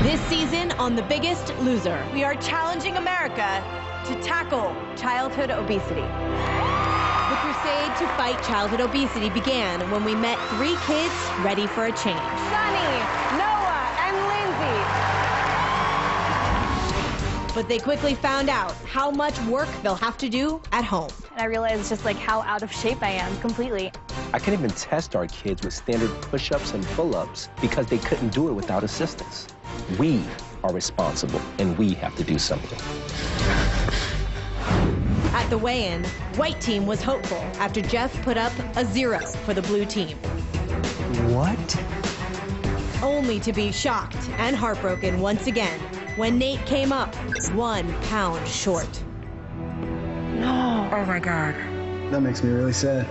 This season on The Biggest Loser. We are challenging America to tackle childhood obesity. The crusade to fight childhood obesity began when we met 3 kids ready for a change. Sunny, Noah, and Lindsay. But they quickly found out how much work they'll have to do at home. And I realized just like how out of shape I am completely. I couldn't even test our kids with standard push-ups and pull-ups because they couldn't do it without assistance. We are responsible, and we have to do something. At the weigh-in, white team was hopeful after Jeff put up a 0 for the blue team. What? Only to be shocked and heartbroken once again when Nate came up 1 pound short. No. Oh my God. That makes me really sad.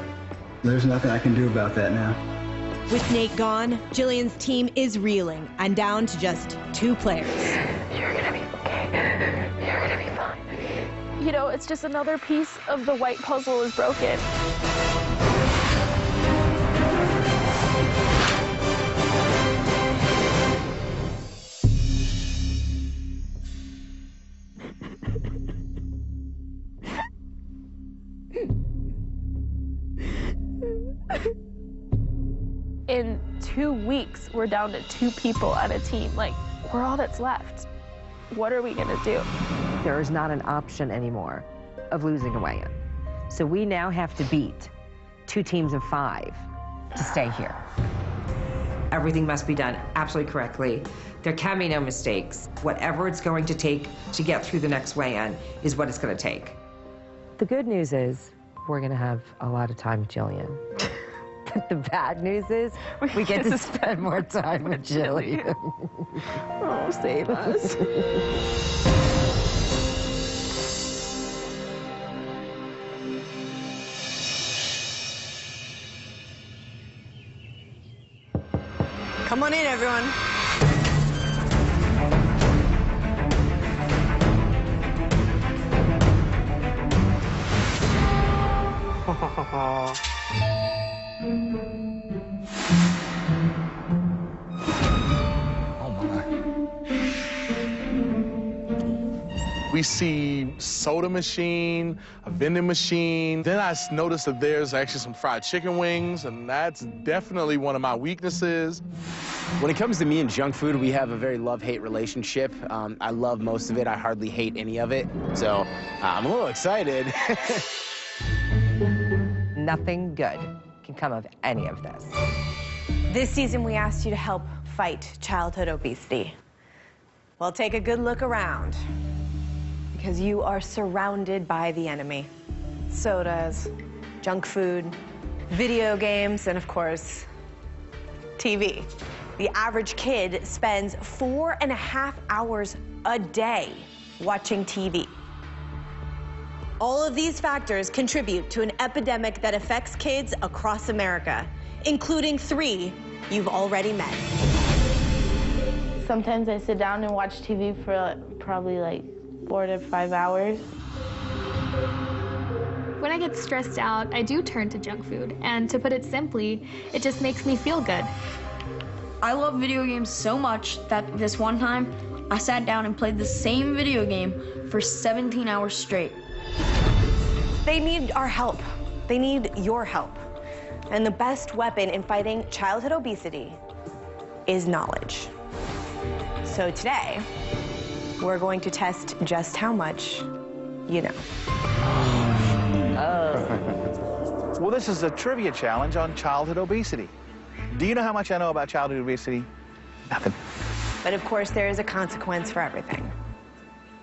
There's nothing I can do about that now. With Nate gone, Jillian's team is reeling and down to just 2 players. You're gonna be okay. You're gonna be fine. You know, it's just another piece of the white puzzle is broken. In 2 weeks, we're down to 2 people on a team. Like, we're all that's left. What are we gonna do? There is not an option anymore of losing a weigh-in. So we now have to beat 2 teams of 5 to stay here. Everything must be done absolutely correctly. There can be no mistakes. Whatever it's going to take to get through the next weigh-in is what it's going to take. The good news is we're going to have a lot of time with Jillian. But the bad news is we get to spend more time with Jillian. Oh, save us. Come on in, everyone. We see soda machine, a vending machine. Then I noticed that there's actually some fried chicken wings, and that's definitely one of my weaknesses. When it comes to me and junk food, we have a very love-hate relationship. I love most of it. I hardly hate any of it. So I'm a little excited. Nothing good can come of any of this. This season, we asked you to help fight childhood obesity. Well, take a good look around, because you are surrounded by the enemy. Sodas, junk food, video games, and of course, TV. The average kid spends 4.5 hours a day watching TV. All of these factors contribute to an epidemic that affects kids across America, including 3 you've already met. Sometimes I sit down and watch TV for probably like 4 to 5 hours. When I get stressed out, I do turn to junk food. And to put it simply, it just makes me feel good. I love video games so much that this one time, I sat down and played the same video game for 17 hours straight. They need our help. They need your help. And the best weapon in fighting childhood obesity is knowledge. So today, we're going to test just how much you know. Well, this is a trivia challenge on childhood obesity. Do you know how much I know about childhood obesity? Nothing. But of course, there is a consequence for everything.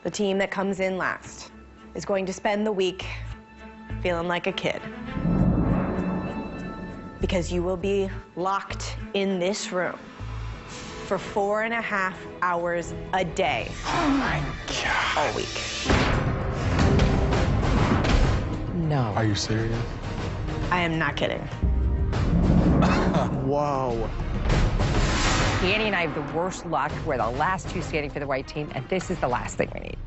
The team that comes in last is going to spend the week feeling like a kid. Because you will be locked in this room for 4.5 hours a day. Oh my God. All week. No. Are you serious? I am not kidding. Whoa. Annie and I have the worst luck. We're the last 2 standing for the white team, and this is the last thing we need.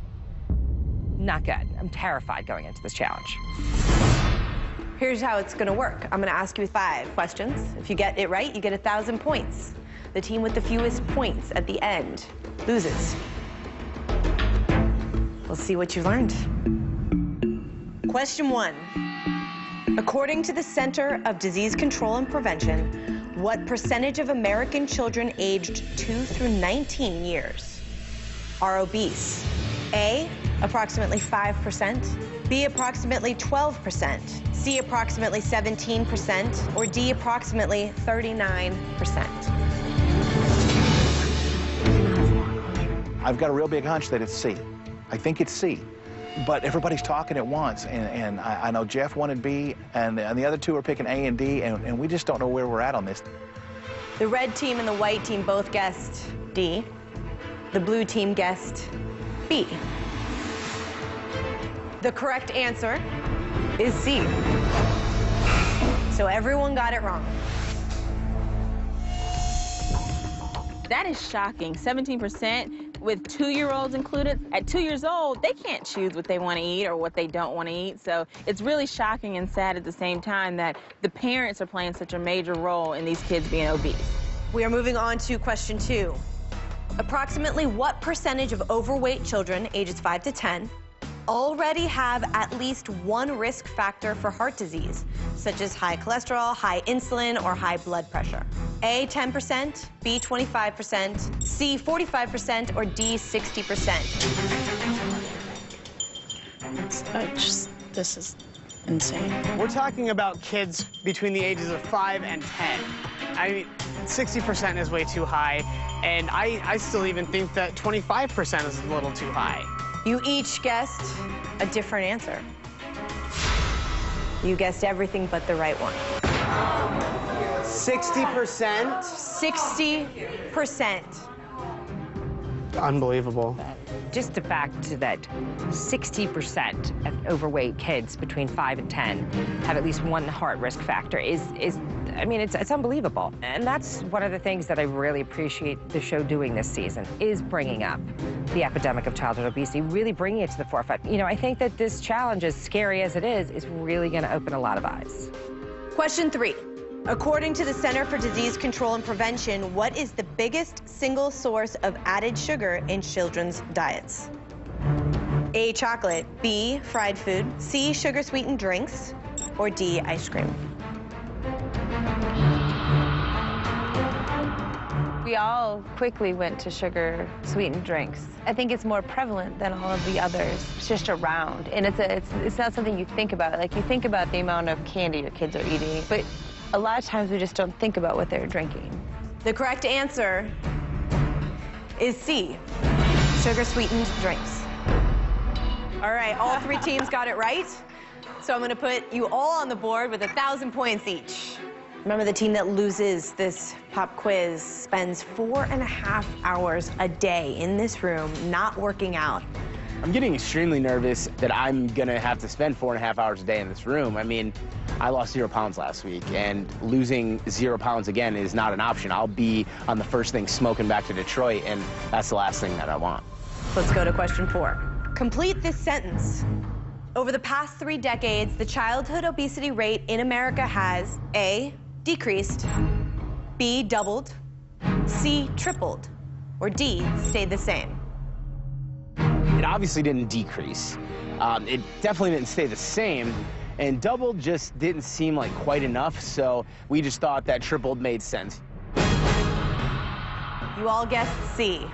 Not good. I'm terrified going into this challenge. Here's how it's gonna work. I'm gonna ask you 5 questions. If you get it right, you get 1,000 points. The team with the fewest points at the end loses. We'll see what you learned. Question 1. According to the Center of Disease Control and Prevention, what percentage of American children aged 2 through 19 years are obese? A, approximately 5%, B, approximately 12%, C, approximately 17%, or D, approximately 39%. I've got a real big hunch that it's C. I think it's C. But everybody's talking at once, and I know Jeff wanted B, and the other two are picking A and D, and we just don't know where we're at on this. The red team and the white team both guessed D. The blue team guessed B. The correct answer is C. So everyone got it wrong. That is shocking. 17% with 2-year-olds included. At 2 years old, they can't choose what they want to eat or what they don't want to eat. So it's really shocking and sad at the same time that the parents are playing such a major role in these kids being obese. We are moving on to question 2. Approximately what percentage of overweight children ages 5 to 10 already have at least one risk factor for heart disease, such as high cholesterol, high insulin, or high blood pressure? A, 10%, B, 25%, C, 45%, or D, 60%? This is insane. We're talking about kids between the ages of 5 and 10. I mean, 60% is way too high, and I still even think that 25% is a little too high. You each guessed a different answer. You guessed everything but the right one. 60%? 60%. Unbelievable. Just the fact that 60% of overweight kids between 5 and 10 have at least one heart risk factor is I mean, it's unbelievable. And that's one of the things that I really appreciate the show doing this season, is bringing up the epidemic of childhood obesity, really bringing it to the forefront. You know, I think that this challenge, as scary as it is really going to open a lot of eyes. Question 3. According to the Center for Disease Control and Prevention, what is the biggest single source of added sugar in children's diets? A, chocolate, B, fried food, C, sugar-sweetened drinks, or D, ice cream? We all quickly went to sugar-sweetened drinks. I think it's more prevalent than all of the others. It's just around, and it's not something you think about. Like, you think about the amount of candy your kids are eating, but a lot of times we just don't think about what they're drinking. The correct answer is C, sugar-sweetened drinks. All right, all 3 teams got it right. So I'm gonna put you all on the board with 1,000 points each. Remember, the team that loses this pop quiz spends 4.5 hours a day in this room not working out. I'm getting extremely nervous that I'm gonna have to spend 4.5 hours a day in this room. I mean, I lost 0 pounds last week, and losing 0 pounds again is not an option. I'll be on the first thing smoking back to Detroit, and that's the last thing that I want. Let's go to question 4. Complete this sentence. Over the past 3 decades, the childhood obesity rate in America has A, decreased, B, doubled, C, tripled, or D, stayed the same. It obviously didn't decrease. It definitely didn't stay the same, and doubled just didn't seem like quite enough, so we just thought that tripled made sense. You all guessed C,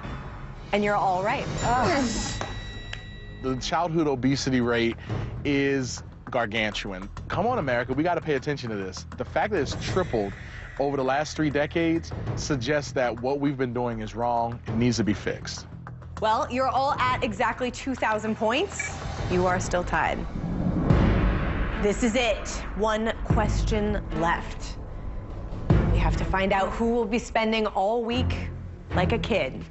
and you're all right. The childhood obesity rate is gargantuan. Come on, America, we got to pay attention to this. The fact that it's tripled over the last 3 decades suggests that what we've been doing is wrong. It needs to be fixed. Well, you're all at exactly 2,000 points. You are still tied. This is it. 1 question left. We have to find out who will be spending all week like a kid,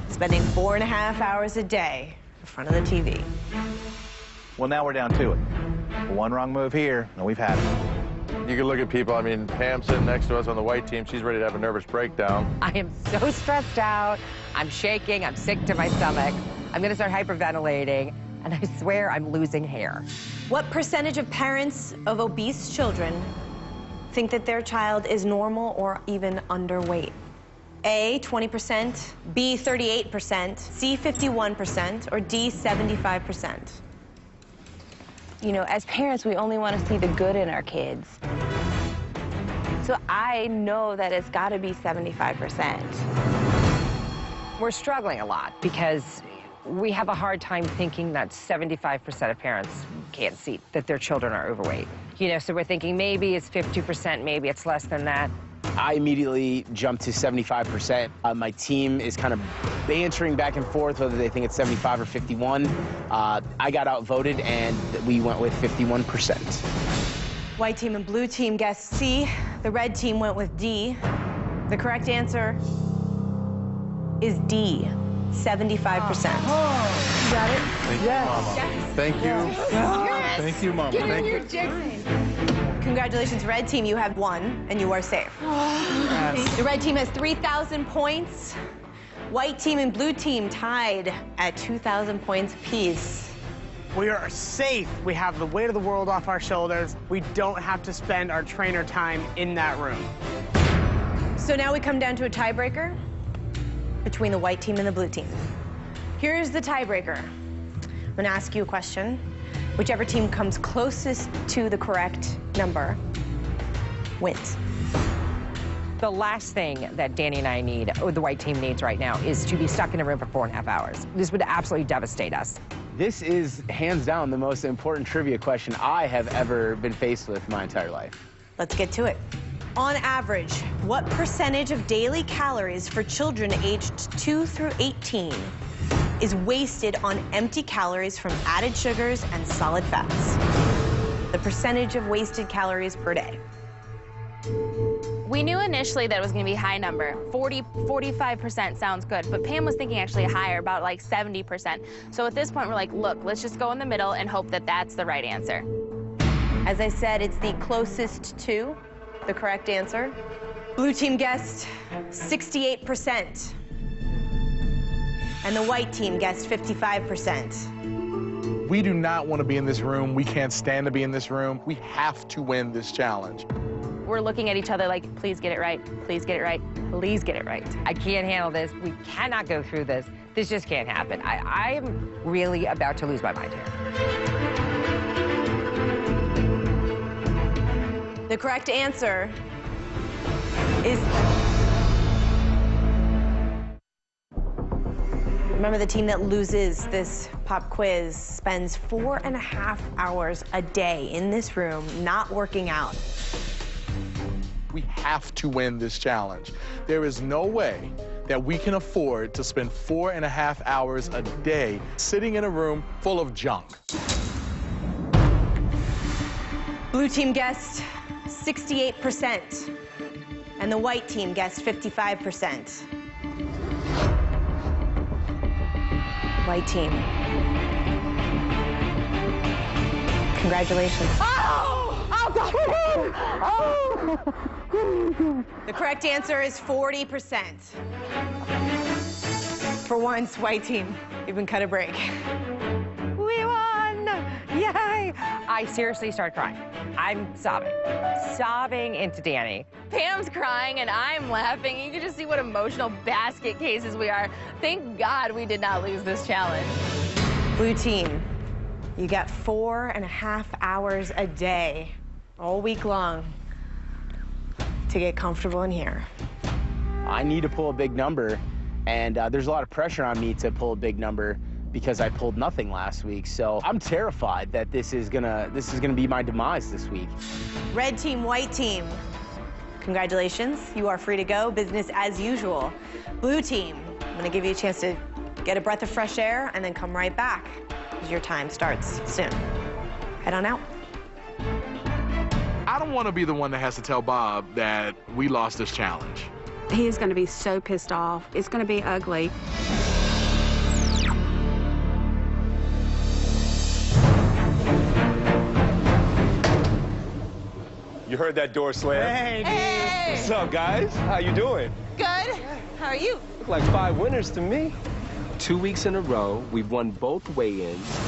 spending 4.5 hours a day in front of the TV. Well, now we're down to it. 1 wrong move here, and we've had it. You can look at people. I mean, Pam sitting next to us on the white team, she's ready to have a nervous breakdown. I am so stressed out. I'm shaking. I'm sick to my stomach. I'm going to start hyperventilating, and I swear I'm losing hair. What percentage of parents of obese children think that their child is normal or even underweight? A, 20%, B, 38%, C, 51%, or D, 75%? You know, as parents, we only want to see the good in our kids. So I know that it's got to be 75%. We're struggling a lot because we have a hard time thinking that 75% of parents can't see that their children are overweight. You know, so we're thinking maybe it's 50%, maybe it's less than that. I immediately jumped to 75%. My team is kind of bantering back and forth whether they think it's 75 or 51. I got outvoted, and we went with 51%. White team and blue team guessed C. The red team went with D. The correct answer is D, 75%. Oh, you got it? Thank you, Mama. Thank you. Yes. Thank you, Mama. Thank you. Congratulations, red team. You have won, and you are safe. Yes. The red team has 3,000 points. White team and blue team tied at 2,000 points apiece. We are safe. We have the weight of the world off our shoulders. We don't have to spend our trainer time in that room. So now we come down to a tiebreaker between the white team and the blue team. Here's the tiebreaker. I'm gonna ask you a question. Whichever team comes closest to the correct number wins. The last thing that Danny and I need, or the white team needs right now, is to be stuck in a room for 4.5 hours. This would absolutely devastate us. This is, hands down, the most important trivia question I have ever been faced with my entire life. Let's get to it. On average, what percentage of daily calories for children aged 2 through 18 is wasted on empty calories from added sugars and solid fats? The percentage of wasted calories per day. We knew initially that it was going to be a high number. 45% sounds good, but Pam was thinking actually higher, about like 70%. So at this point, we're like, look, let's just go in the middle and hope that that's the right answer. As I said, it's the closest to the correct answer. Blue team guessed 68%. And the white team guessed 55%. We do not want to be in this room. We can't stand to be in this room. We have to win this challenge. We're looking at each other like, please get it right, please get it right, please get it right. I can't handle this. We cannot go through this. This just can't happen. I am really about to lose my mind here. The correct answer is... Remember, the team that loses this pop quiz spends 4.5 hours a day in this room not working out. We have to win this challenge. There is no way that we can afford to spend 4.5 hours a day sitting in a room full of junk. Blue team guessed 68%, and the white team guessed 55%. White team. Congratulations. Oh! Oh, God! Oh! The correct answer is 40%. For once, white team, you can cut a break. We won! Yay! I seriously started crying. I'm sobbing into Danny. Pam's crying and I'm laughing. You can just see what emotional basket cases we are. Thank God we did not lose this challenge. Blue team, you got 4.5 hours a day, all week long, to get comfortable in here. I need to pull a big number, and there's a lot of pressure on me to pull a big number because I pulled nothing last week. So I'm terrified that this is gonna be my demise this week. Red team, white team, congratulations. You are free to go, business as usual. Blue team, I'm gonna give you a chance to get a breath of fresh air and then come right back, because your time starts soon. Head on out. I don't want to be the one that has to tell Bob that we lost this challenge. He is going to be so pissed off. It's going to be ugly. You heard that door slam? Hey! What's up, guys? How you doing? Good. How are you? Look like 5 winners to me. 2 weeks in a row, we've won both weigh-ins.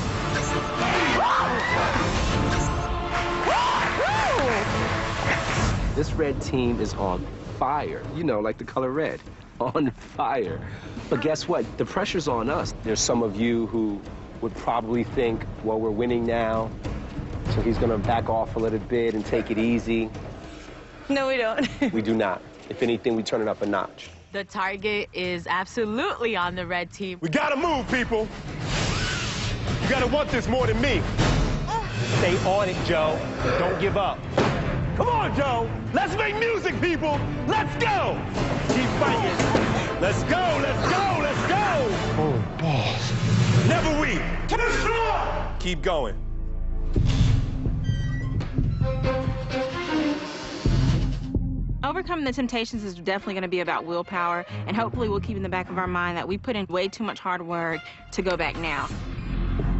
This red team is on fire, you know, like the color red. on fire. But guess what? The pressure's on us. There's some of you who would probably think, well, we're winning now, so he's gonna back off a little bit and take it easy. No, we don't. We do not. If anything, we turn it up a notch. The target is absolutely on the red team. We gotta move, people. You gotta want this more than me. Stay on it, Joe. Don't give up. Come on, Joe. Let's make music, people. Let's go. Keep fighting. Let's go, let's go, let's go. Oh, balls. Never we. To the floor. Keep going. Overcoming the temptations is definitely going to be about willpower, and hopefully we'll keep in the back of our mind that we put in way too much hard work to go back now.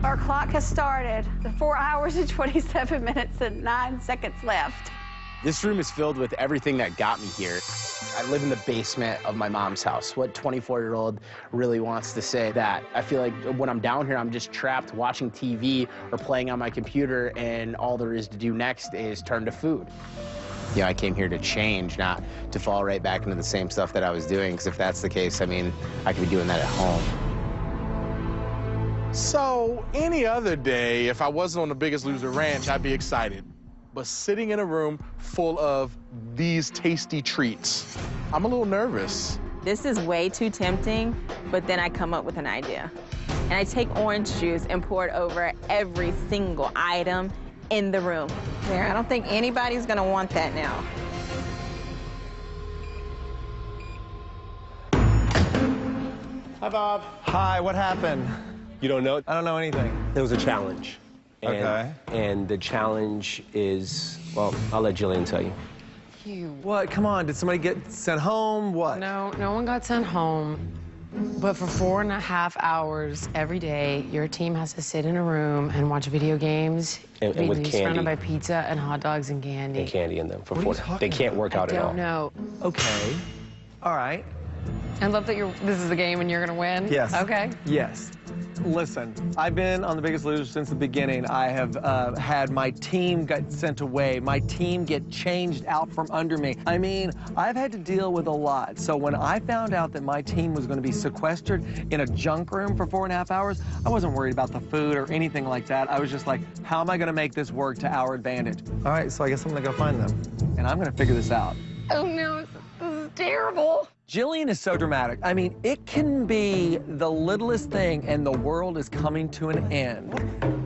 Our clock has started. 4 hours and 27 minutes and 9 seconds left. This room is filled with everything that got me here. I live in the basement of my mom's house. What 24-year-old really wants to say that? I feel like when I'm down here, I'm just trapped watching TV or playing on my computer, and all there is to do next is turn to food. You know, I came here to change, not to fall right back into the same stuff that I was doing, because if that's the case, I mean, I could be doing that at home. So, any other day, if I wasn't on the Biggest Loser Ranch, I'd be excited. But sitting in a room full of these tasty treats, I'm a little nervous. This is way too tempting, but then I come up with an idea. And I take orange juice and pour it over every single item in the room. There, I don't think anybody's gonna want that now. Hi, Bob. Hi, what happened? You don't know? I don't know anything. There was a challenge. And the challenge is, well, I'll let Jillian tell you. What? Come on, did somebody get sent home? What? No, no one got sent home. But for 4.5 hours every day, your team has to sit in a room and watch video games, and with candy, surrounded by pizza and hot dogs and candy. And candy in them for 4. They can't work out at all. I don't know. Okay. All right. I love that this is a game and you're gonna win. Yes. Okay. Yes. Listen, I've been on The Biggest Loser since the beginning. I have had my team get sent away, my team get changed out from under me. I mean, I've had to deal with a lot. So when I found out that my team was going to be sequestered in a junk room for 4.5 hours, I wasn't worried about the food or anything like that. I was just like, how am I going to make this work to our advantage? All right, so I guess I'm going to go find them. And I'm going to figure this out. Oh no, this is terrible. Jillian is so dramatic. I mean, it can be the littlest thing and the world is coming to an end.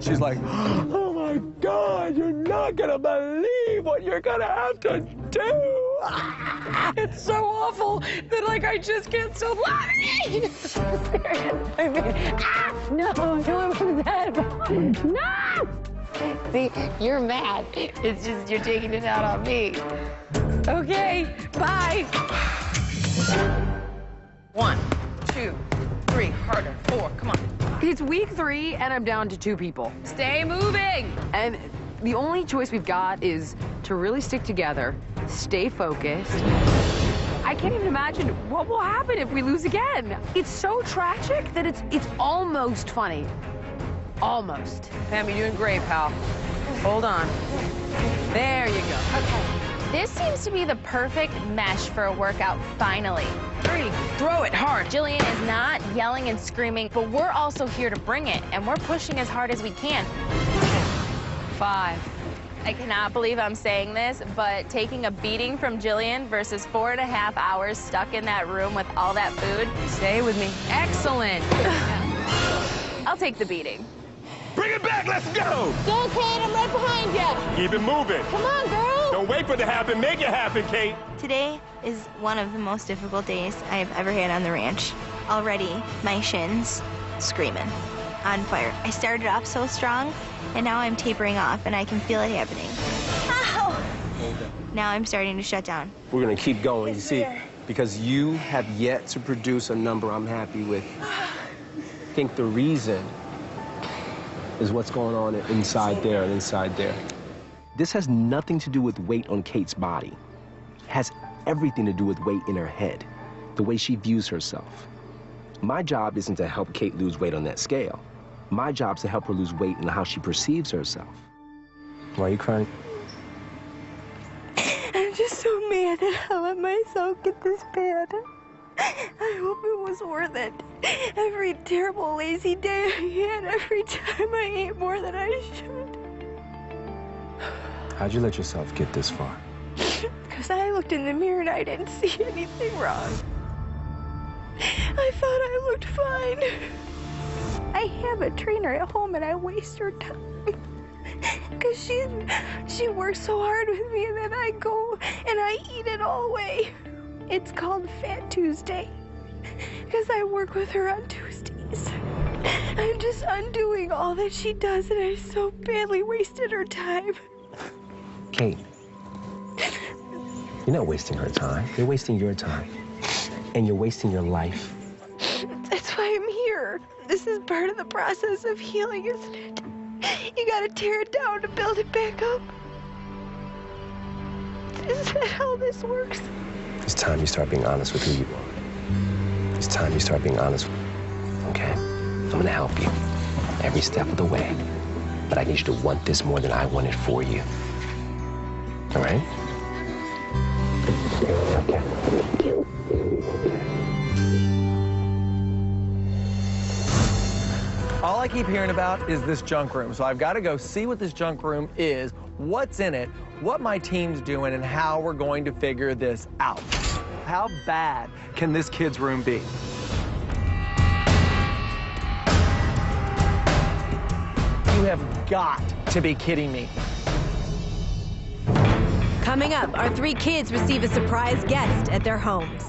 She's like, oh my God, you're not gonna believe what you're gonna have to do. It's so awful that, like, I just can't stop laughing. I mean, no, don't that. No! See, you're mad. It's just you're taking it out on me. Okay, bye. 1, 2, 3, harder, 4, come on. It's week 3 and I'm down to 2 people. Stay moving. And the only choice we've got is to really stick together, stay focused. I can't even imagine what will happen if we lose again. It's so tragic that it's almost funny. Almost. Pam, you're doing great, pal. Hold on. There you go. Okay. This seems to be the perfect mesh for a workout, finally. 3, throw it hard. Jillian is not yelling and screaming, but we're also here to bring it, and we're pushing as hard as we can. 5. I cannot believe I'm saying this, but taking a beating from Jillian versus 4.5 hours stuck in that room with all that food. Stay with me. Excellent. I'll take the beating. Bring it back, let's go! Go, Kate, I'm right behind you. Keep it moving. Come on, girl. Don't wait for it to happen, make it happen, Kate. Today is one of the most difficult days I have ever had on the ranch. Already, my shins screaming, on fire. I started off so strong, and now I'm tapering off, and I can feel it happening. Ow! Now I'm starting to shut down. We're gonna keep going, you see, because you have yet to produce a number I'm happy with. I think the reason is what's going on inside there and inside there. This has nothing to do with weight on Kate's body. It has everything to do with weight in her head, the way she views herself. My job isn't to help Kate lose weight on that scale. My job's to help her lose weight in how she perceives herself. Why are you crying? I'm just so mad that I let myself get this bad. I hope it was worth it. Every terrible, lazy day I had, every time I ate more than I should. How'd you let yourself get this far? Because I looked in the mirror and I didn't see anything wrong. I thought I looked fine. I have a trainer at home and I waste her time. Because she works so hard with me, and then I go and I eat it all away. It's called Fat Tuesday. Because I work with her on Tuesdays. I'm just undoing all that she does, and I so badly wasted her time. Kate, you're not wasting her time. You're wasting your time. And you're wasting your life. That's why I'm here. This is part of the process of healing, isn't it? You gotta tear it down to build it back up. Is that how this works? It's time you start being honest with who you are. It's time you start being honest, okay? I'm gonna help you every step of the way. But I need you to want this more than I want it for you. All right? Okay. Thank you. All I keep hearing about is this junk room, so I've got to go see what this junk room is, what's in it, what my team's doing, and how we're going to figure this out. How bad can this kid's room be? You have got to be kidding me. Coming up, our 3 kids receive a surprise guest at their homes.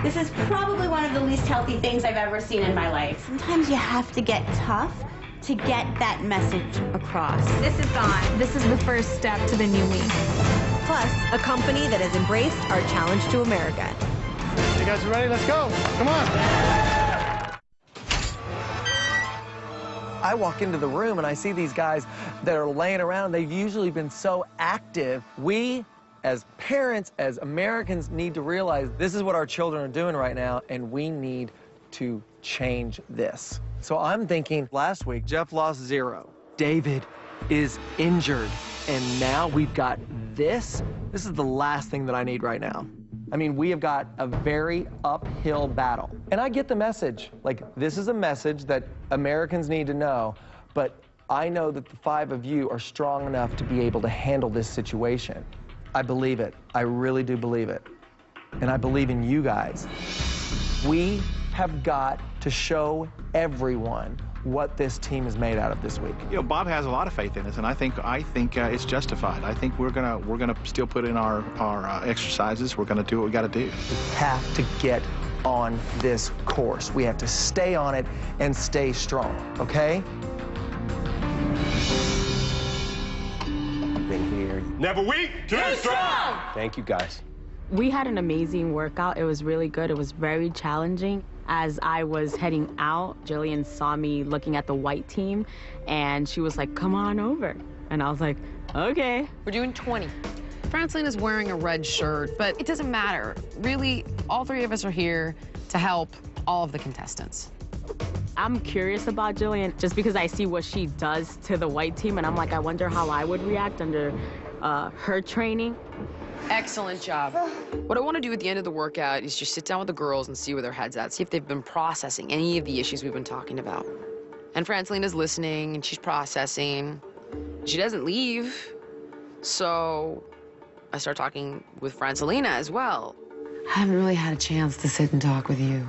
This is probably one of the least healthy things I've ever seen in my life. Sometimes you have to get tough to get that message across. This is gone. This is the first step to the new me. Plus, a company that has embraced our challenge to America. You guys are ready? Let's go. Come on. I walk into the room and I see these guys that are laying around. They've usually been so active. We, as parents, as Americans, need to realize this is what our children are doing right now, and we need to change this. So I'm thinking, last week, Jeff lost 0. David is injured, and now we've got this. This is the last thing that I need right now. I mean, we have got a very uphill battle. And I get the message. Like, this is a message that Americans need to know, but I know that the 5 of you are strong enough to be able to handle this situation. I believe it. I really do believe it. And I believe in you guys. We have got to show everyone what this team is made out of this week. You know, Bob has a lot of faith in us, and I think it's justified. I think we're gonna still put in our exercises. We're gonna do what we got to do. We have to get on this course. We have to stay on it and stay strong. Okay? Been here. Never weak, too strong. Thank you, guys. We had an amazing workout. It was really good. It was very challenging. As I was heading out, Jillian saw me looking at the white team, and she was like, come on over. And I was like, okay. We're doing 20. Francelina is wearing a red shirt, but it doesn't matter. Really, all 3 of us are here to help all of the contestants. I'm curious about Jillian just because I see what she does to the white team, and I'm like, I wonder how I would react under her training. Excellent job. What I want to do at the end of the workout is just sit down with the girls and see where their head's at, see if they've been processing any of the issues we've been talking about. And Francelina's listening, and she's processing. She doesn't leave, so I start talking with Francelina as well. I haven't really had a chance to sit and talk with you.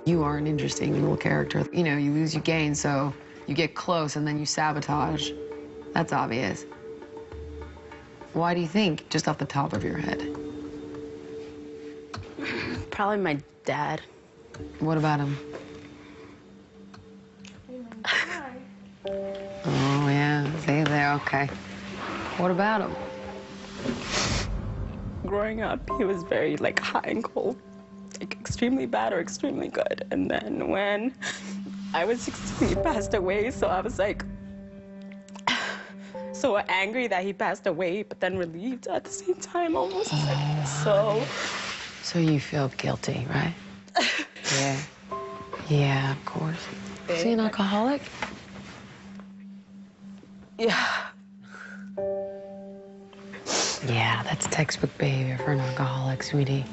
You are an interesting little character. You know, you lose, you gain, so you get close, and then you sabotage. That's obvious. Why do you think, just off the top of your head? Probably my dad. What about him? Oh, yeah, see there, okay. What about him? Growing up, he was very, like, hot and cold. Like, extremely bad or extremely good. And then when I was 16, he passed away, so I was like, so angry that he passed away, but then relieved at the same time, almost. So you feel guilty, right? Yeah. Yeah, of course. Is he an alcoholic? Yeah. Yeah, that's textbook behavior for an alcoholic, sweetie.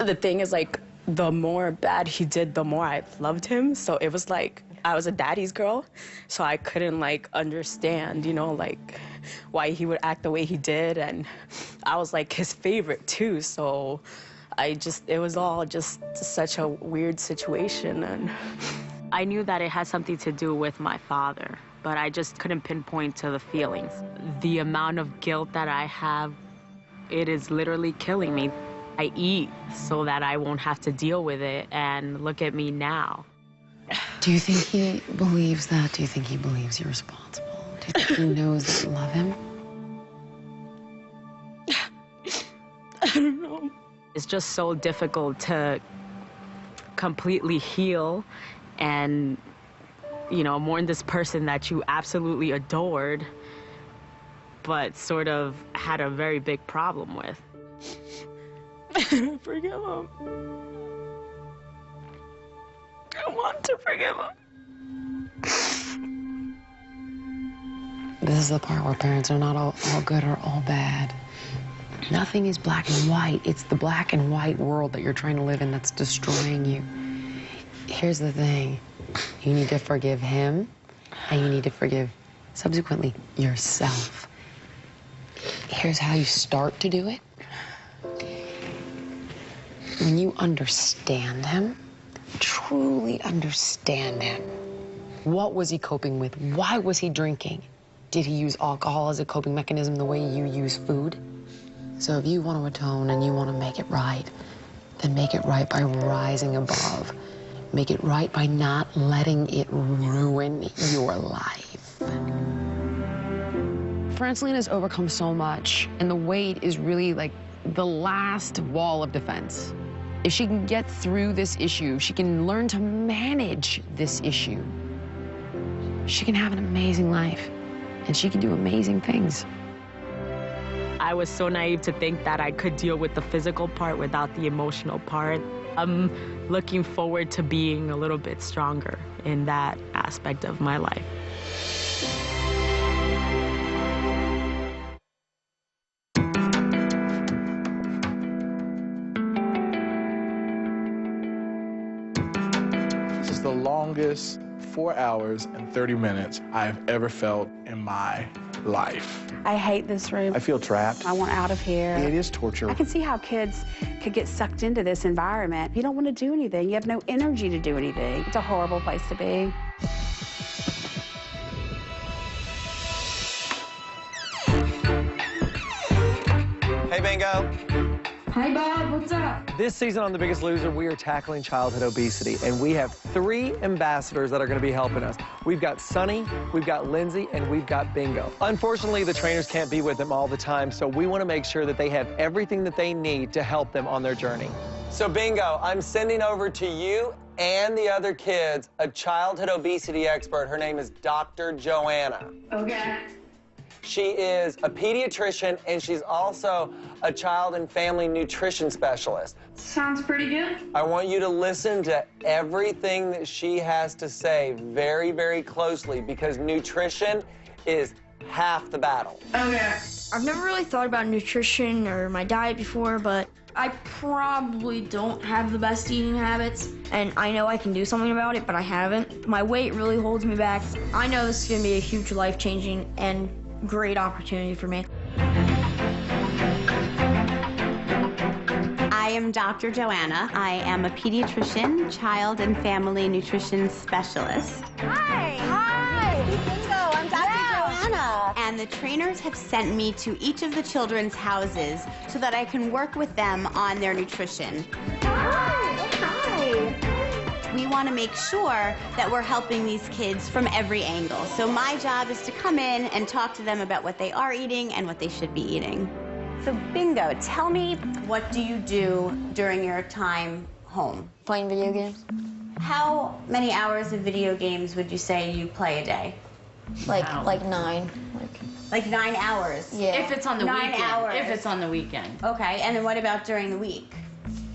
The thing is, like, the more bad he did, the more I loved him. So it was like I was a daddy's girl, so I couldn't, like, understand, you know, like, why he would act the way he did. And I was, like, his favorite, too. So it was all just such a weird situation. And I knew that it had something to do with my father, but I just couldn't pinpoint to the feelings. The amount of guilt that I have, it is literally killing me. I eat so that I won't have to deal with it, and look at me now. Do you think he believes that? Do you think he believes you're responsible? Do you think he knows that you love him? I don't know. It's just so difficult to completely heal and, you know, mourn this person that you absolutely adored, but sort of had a very big problem with. Forgive him. I want to forgive him. This is the part where parents are not all good or all bad. Nothing is black and white. It's the black and white world that you're trying to live in that's destroying you. Here's the thing. You need to forgive him, and you need to forgive, subsequently, yourself. Here's how you start to do it. When you understand him, truly understand him. What was he coping with? Why was he drinking? Did he use alcohol as a coping mechanism the way you use food? So if you want to atone and you want to make it right, then make it right by rising above. Make it right by not letting it ruin your life. Francelina has overcome so much, and the weight is really like the last wall of defense. If she can get through this issue, she can learn to manage this issue, she can have an amazing life, and she can do amazing things. I was so naive to think that I could deal with the physical part without the emotional part. I'm looking forward to being a little bit stronger in that aspect of my life. This is the longest 4 hours and 30 minutes I've ever felt in my life. I hate this room. I feel trapped. I want out of here. It is torture. I can see how kids could get sucked into this environment. You don't want to do anything. You have no energy to do anything. It's a horrible place to be. Hey, Bingo. Hi, Bob. What's up? This season on The Biggest Loser, we are tackling childhood obesity, and we have 3 ambassadors that are going to be helping us. We've got Sunny, we've got Lindsay, and we've got Bingo. Unfortunately, the trainers can't be with them all the time, so we want to make sure that they have everything that they need to help them on their journey. So, Bingo, I'm sending over to you and the other kids a childhood obesity expert. Her name is Dr. Joanna. Okay. She is a pediatrician, and she's also a child and family nutrition specialist. Sounds pretty good. I want you to listen to everything that she has to say very, very closely, because nutrition is half the battle. Okay. I've never really thought about nutrition or my diet before, but I probably don't have the best eating habits, and I know I can do something about it, but I haven't. My weight really holds me back. I know this is gonna be a huge life-changing and great opportunity for me. I am Dr. Joanna. I am a pediatrician, child and family nutrition specialist. Hi. Hi. Bingo, I'm Dr. Joanna. And the trainers have sent me to each of the children's houses so that I can work with them on their nutrition. Hi. Hi. We want to make sure that we're helping these kids from every angle. So my job is to come in and talk to them about what they are eating and what they should be eating. So Bingo, tell me, what do you do during your time home? Playing video games. How many hours of video games would you say you play a day? Like 9. Like 9 hours? Yeah. If it's on the 9 weekend. hours. If it's on the weekend. Okay, and then what about during the week?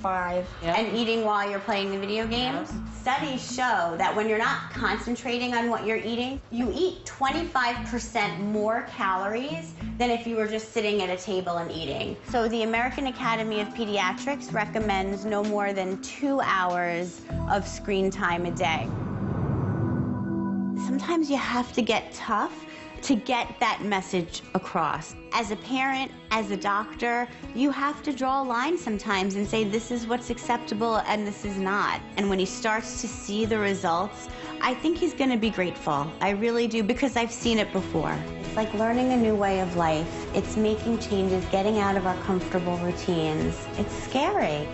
5. And eating while you're playing the video games? Studies show that when you're not concentrating on what you're eating, you eat 25% more calories than if you were just sitting at a table and eating. So the American Academy of Pediatrics recommends no more than 2 hours of screen time a day. Sometimes you have to get tough to get that message across. As a parent, as a doctor, you have to draw a line sometimes and say this is what's acceptable and this is not. And when he starts to see the results, I think he's gonna be grateful. I really do, because I've seen it before. It's like learning a new way of life. It's making changes, getting out of our comfortable routines. It's scary.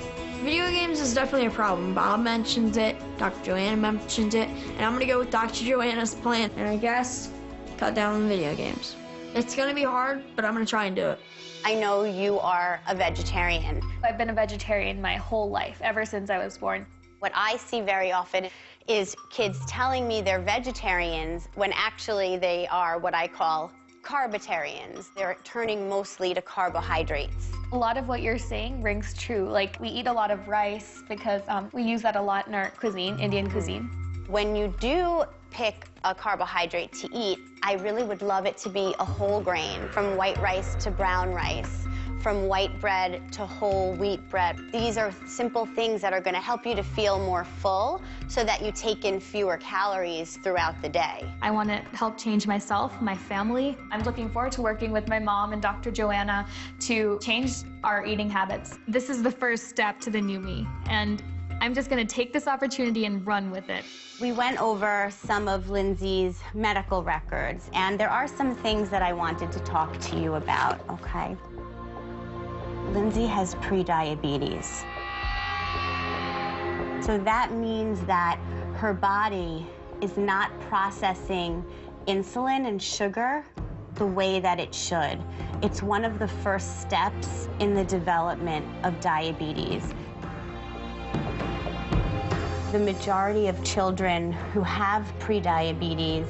Video games is definitely a problem. Bob mentions it, Dr. Joanna mentions it, and I'm gonna go with Dr. Joanna's plan, and I guess cut down on video games. It's gonna be hard, but I'm gonna try and do it. I know you are a vegetarian. I've been a vegetarian my whole life, ever since I was born. What I see very often is kids telling me they're vegetarians when actually they are what I call carbitarians. They're turning mostly to carbohydrates. A lot of what you're saying rings true. Like, we eat a lot of rice because we use that a lot in our cuisine, Indian cuisine. When you do pick a carbohydrate to eat, I really would love it to be a whole grain, from white rice to brown rice, from white bread to whole wheat bread. These are simple things that are going to help you to feel more full so that you take in fewer calories throughout the day. I want to help change myself, my family. I'm looking forward to working with my mom and Dr. Joanna to change our eating habits. This is the first step to the new me, and I'm just going to take this opportunity and run with it. We went over some of Lindsay's medical records, and there are some things that I wanted to talk to you about, okay? Lindsay has prediabetes. So that means that her body is not processing insulin and sugar the way that it should. It's one of the first steps in the development of diabetes. The majority of children who have prediabetes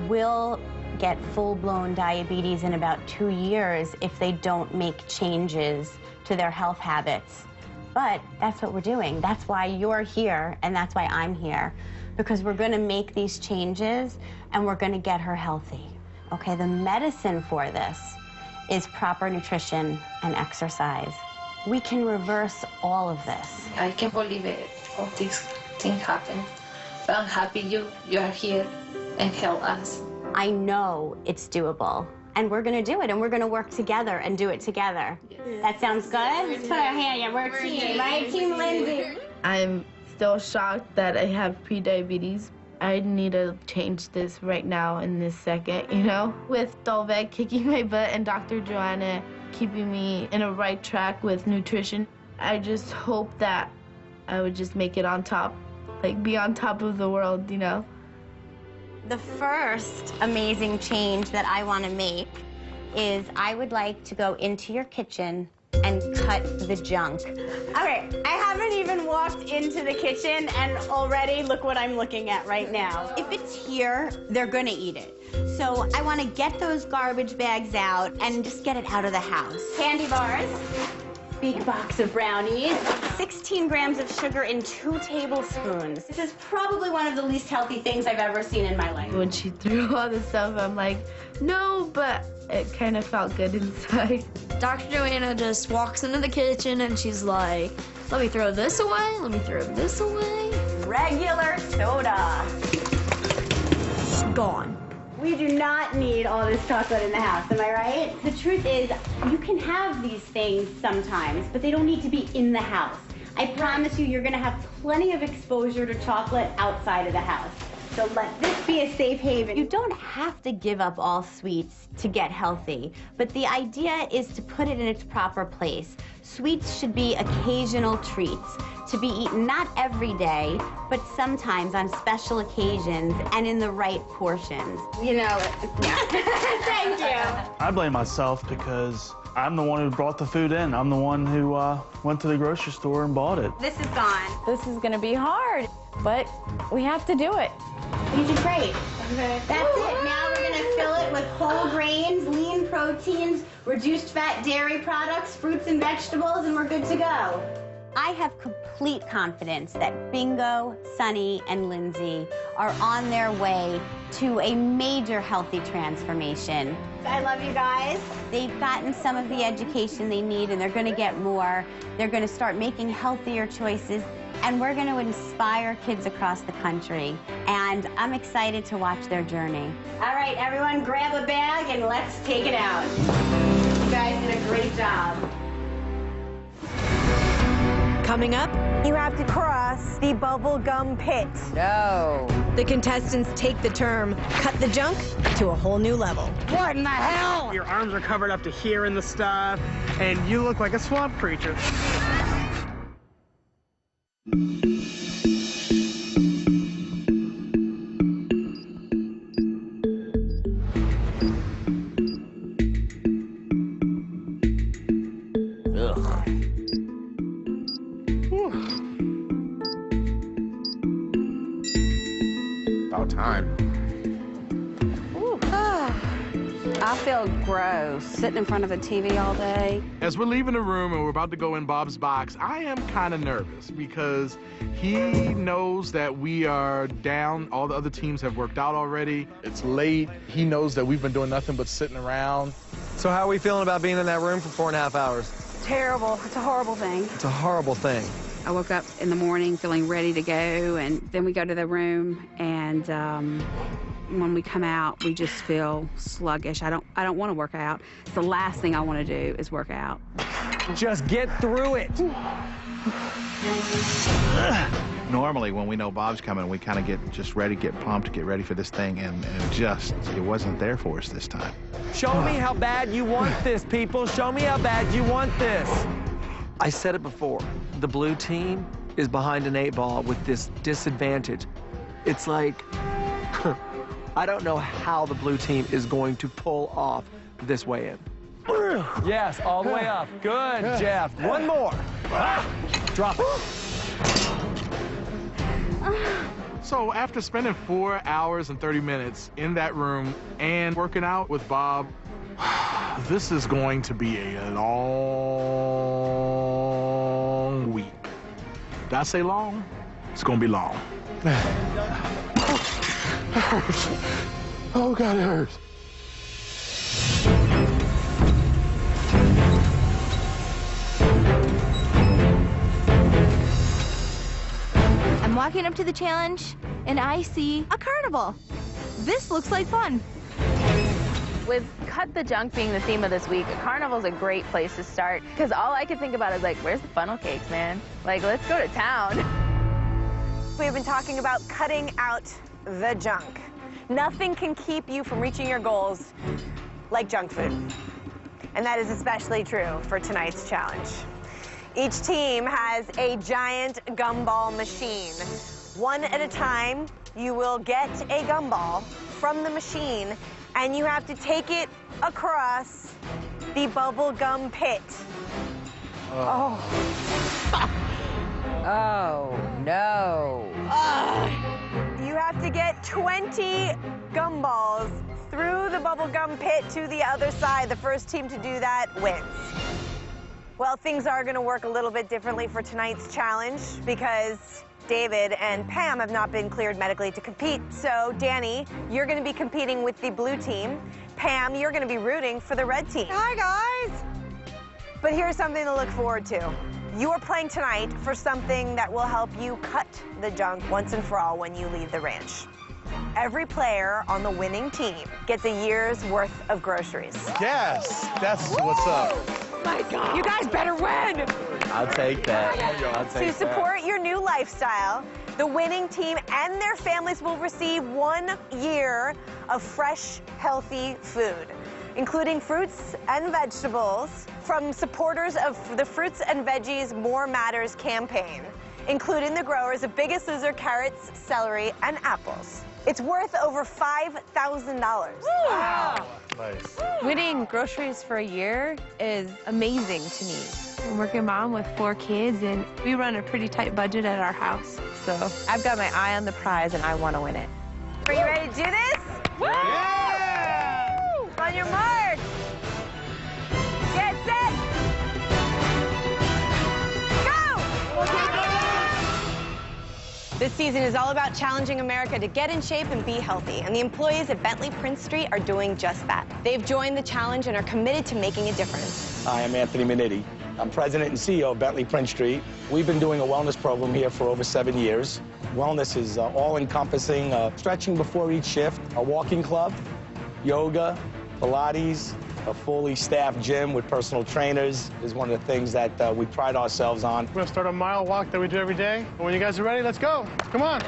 will get full-blown diabetes in about 2 years if they don't make changes to their health habits. But that's what we're doing. That's why you're here, and that's why I'm here, because we're going to make these changes, and we're going to get her healthy. Okay, the medicine for this is proper nutrition and exercise. We can reverse all of this. I can't believe it, all these things happen. But I'm happy you are here and help us. I know it's doable, and we're gonna do it, and we're gonna work together and do it together. Yes. That sounds good? Let's put our hand, yeah, we're a team, right? Team Lindsay. I'm still shocked that I have prediabetes. I need to change this right now in this second, you know? With Dolgoff kicking my butt and Dr. Joanna keeping me in a right track with nutrition, I just hope that I would just make it on top, like be on top of the world, you know? The first amazing change that I want to make is I would like to go into your kitchen and cut the junk. All right, I haven't even walked into the kitchen, and already look what I'm looking at right now. If it's here, they're gonna eat it. So I want to get those garbage bags out and just get it out of the house. Candy bars. Big box of brownies, 16 grams of sugar in 2 tablespoons. This is probably one of the least healthy things I've ever seen in my life. When she threw all this stuff, I'm like, no, but it kind of felt good inside. Dr. Joanna just walks into the kitchen and she's like, let me throw this away, let me throw this away. Regular soda. Gone. We do not need all this chocolate in the house, am I right? The truth is, you can have these things sometimes, but they don't need to be in the house. I promise you, you're gonna have plenty of exposure to chocolate outside of the house. So let this be a safe haven. You don't have to give up all sweets to get healthy, but the idea is to put it in its proper place. Sweets should be occasional treats, to be eaten not every day, but sometimes on special occasions and in the right portions. You know, thank you. I blame myself because I'm the one who brought the food in. I'm the one who went to the grocery store and bought it. This is gone. This is gonna be hard, but we have to do it. You did great. That's it. Now we're gonna fill it with whole grains, lean proteins, reduced fat dairy products, fruits and vegetables, and we're good to go. I have complete confidence that Biingo, Sunny, and Lindsay are on their way to a major healthy transformation. I love you guys. They've gotten some of the education they need, and they're going to get more. They're going to start making healthier choices, and we're going to inspire kids across the country. And I'm excited to watch their journey. All right, everyone, grab a bag and let's take it out. You guys did a great job. Coming up, you have to cross the bubble gum pit. No. The contestants take the term cut the junk to a whole new level. What in the hell? Your arms are covered up to here in the stuff, and you look like a swamp creature. About time. I feel gross sitting in front of a TV all day. As we're leaving the room and we're about to go in Bob's box, I am kind of nervous because he knows that we are down. All the other teams have worked out already. It's late. He knows that we've been doing nothing but sitting around. So how are we feeling about being in that room for 4.5 hours? Terrible. It's a horrible thing. It's a horrible thing. I woke up in the morning feeling ready to go, and then we go to the room, and when we come out, we just feel sluggish. I don't want to work out. It's the last thing I want to do is work out. Just get through it. Normally, when we know Bob's coming, we kind of get just ready, get pumped, get ready for this thing, and it wasn't there for us this time. Show me how bad you want this, people. Show me how bad you want this. I said it before. The blue team is behind an 8 ball with this disadvantage. It's like, I don't know how the blue team is going to pull off this way in. Yes, all the way up. Good, Jeff. One more. Drop it. So after spending 4 hours and 30 minutes in that room and working out with Bob, this is going to be a long week. Did I say long? It's gonna be long. Oh, God, it hurts. I'm walking up to the challenge, and I see a carnival. This looks like fun. With Cut the Junk being the theme of this week, Carnival's a great place to start, because all I could think about is, like, where's the funnel cakes, man? Like, let's go to town. We've been talking about cutting out the junk. Nothing can keep you from reaching your goals like junk food. And that is especially true for tonight's challenge. Each team has a giant gumball machine. One at a time, you will get a gumball from the machine, and you have to take it across the bubble gum pit. Oh. Oh, no. You have to get 20 gumballs through the bubble gum pit to the other side. The first team to do that wins. Well, things are going to work a little bit differently for tonight's challenge because David and Pam have not been cleared medically to compete. So, Danny, you're going to be competing with the blue team. Pam, you're going to be rooting for the red team. Hi, guys. But here's something to look forward to. You are playing tonight for something that will help you cut the junk once and for all when you leave the ranch. Every player on the winning team gets a year's worth of groceries. Yes, that's what's up. My God. You guys better win. I'll take that. I'll take To support your new lifestyle, the winning team and their families will receive 1 year of fresh, healthy food, including fruits and vegetables from supporters of the Fruits and Veggies More Matters campaign, including the growers of Biggest Loser carrots, celery, and apples. It's worth over $5,000. Wow. Nice. Winning groceries for a year is amazing to me. I'm a working mom with 4 kids, and we run a pretty tight budget at our house. So I've got my eye on the prize, and I want to win it. Are you ready to do this? Yeah! On your mark. Get set. Go! This season is all about challenging America to get in shape and be healthy, and the employees at Bentley Prince Street are doing just that. They've joined the challenge and are committed to making a difference. Hi, I'm Anthony Minetti. I'm president and CEO of Bentley Prince Street. We've been doing a wellness program here for over 7 years. Wellness is all-encompassing, stretching before each shift, a walking club, yoga, Pilates, a fully staffed gym with personal trainers is one of the things that we pride ourselves on. We're gonna start a mile walk that we do every day. And when you guys are ready, let's go. Come on.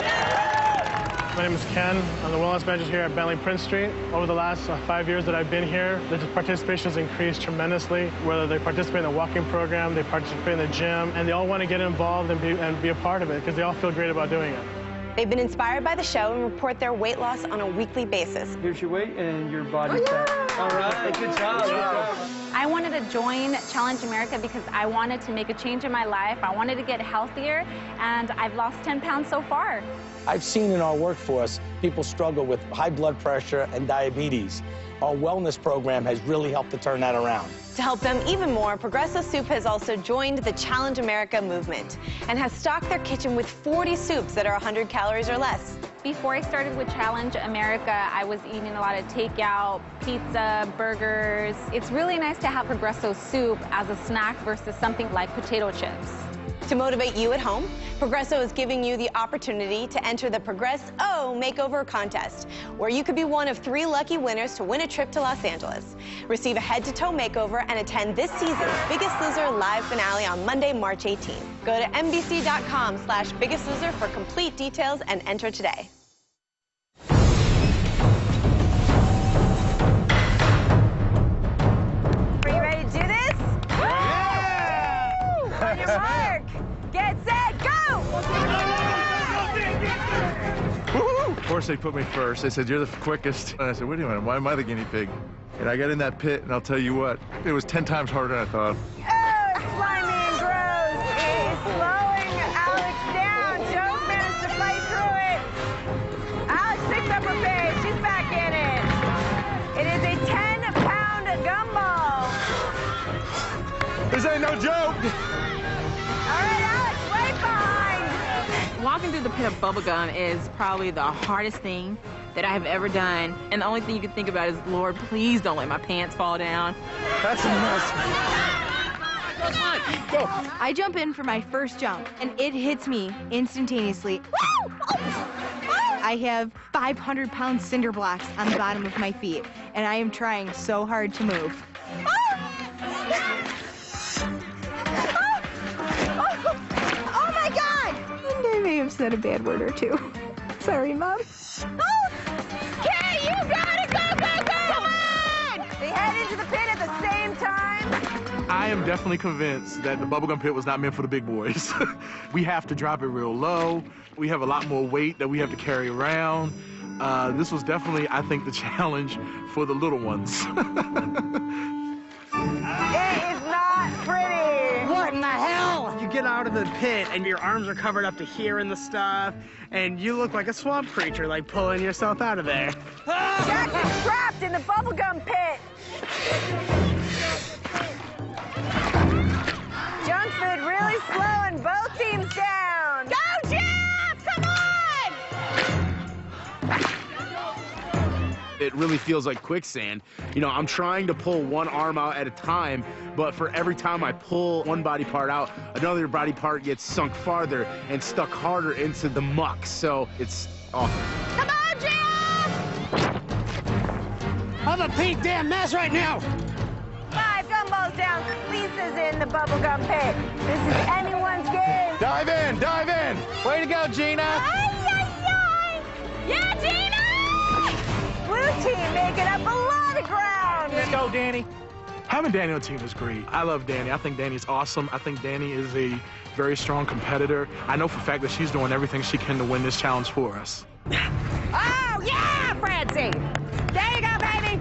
My name is Ken. I'm the wellness manager here at Bentley Prince Street. Over the last 5 years that I've been here, the participation has increased tremendously. Whether they participate in the walking program, they participate in the gym, and they all want to get involved and be a part of it because they all feel great about doing it. They've been inspired by the show and report their weight loss on a weekly basis. Here's your weight and your body fat. All right, good job, good job. I wanted to join Challenge America because I wanted to make a change in my life. I wanted to get healthier, and I've lost 10 pounds so far. I've seen in our workforce people struggle with high blood pressure and diabetes. Our wellness program has really helped to turn that around. To help them even more, Progresso Soup has also joined the Challenge America movement and has stocked their kitchen with 40 soups that are 100 calories or less. Before I started with Challenge America, I was eating a lot of takeout, pizza, burgers. It's really nice to have Progresso Soup as a snack versus something like potato chips. To motivate you at home, Progresso is giving you the opportunity to enter the Progresso Makeover Contest, where you could be one of 3 lucky winners to win a trip to Los Angeles. Receive a head-to-toe makeover and attend this season's Biggest Loser live finale on Monday, March 18th. Go to NBC.com/Biggest Loser for complete details and enter today. Are you ready to do this? Yeah! On your mark. Get set, go! Of course they put me first. They said, you're the quickest. And I said, wait a minute, why am I the guinea pig? And I got in that pit, and I'll tell you what, it was 10 times harder than I thought. Oh, slimy and gross. It's slowing Alex down. Joe managed to fight through it. Alex picks up her pace. She's back in it. It is a 10-pound gumball. This ain't no joke. All right, Alex, right behind. Walking through the pit of bubblegum is probably the hardest thing that I have ever done. And the only thing you can think about is, Lord, please don't let my pants fall down. That's a mess. Go. I jump in for my first jump, and it hits me instantaneously. I have 500-pound cinder blocks on the bottom of my feet, and I am trying so hard to move. Oh my God! And I may have said a bad word or two. Sorry, Mom. Okay, you gotta go, go, go! Come on! They head into the pit at the same time. I am definitely convinced that the bubblegum pit was not meant for the big boys. We have to drop it real low. We have a lot more weight that we have to carry around. This was definitely, I think, the challenge for the little ones. It is not pretty. What in the hell? You get out of the pit and your arms are covered up to here in the stuff, and you look like a swamp creature, like pulling yourself out of there. Jack is trapped in the bubblegum pit. Junk food really slowing both teams down. Go, Jeff! Come on! It really feels like quicksand. You know, I'm trying to pull one arm out at a time, but for every time I pull one body part out, another body part gets sunk farther and stuck harder into the muck. So it's awful. Come on, Jeff! I'm a pink damn mess right now. 5 gumballs down. Lisa's in the bubblegum pit. This is anyone's game. Dive in, dive in. Way to go, Gina. Yeah, Gina! Blue team making up a lot of ground. Let's go, Danny. Having Danny on the team was great. I love Danny. I think Danny's awesome. I think Danny is a very strong competitor. I know for a fact that she's doing everything she can to win this challenge for us. Oh, yeah, Francie! There you go, baby!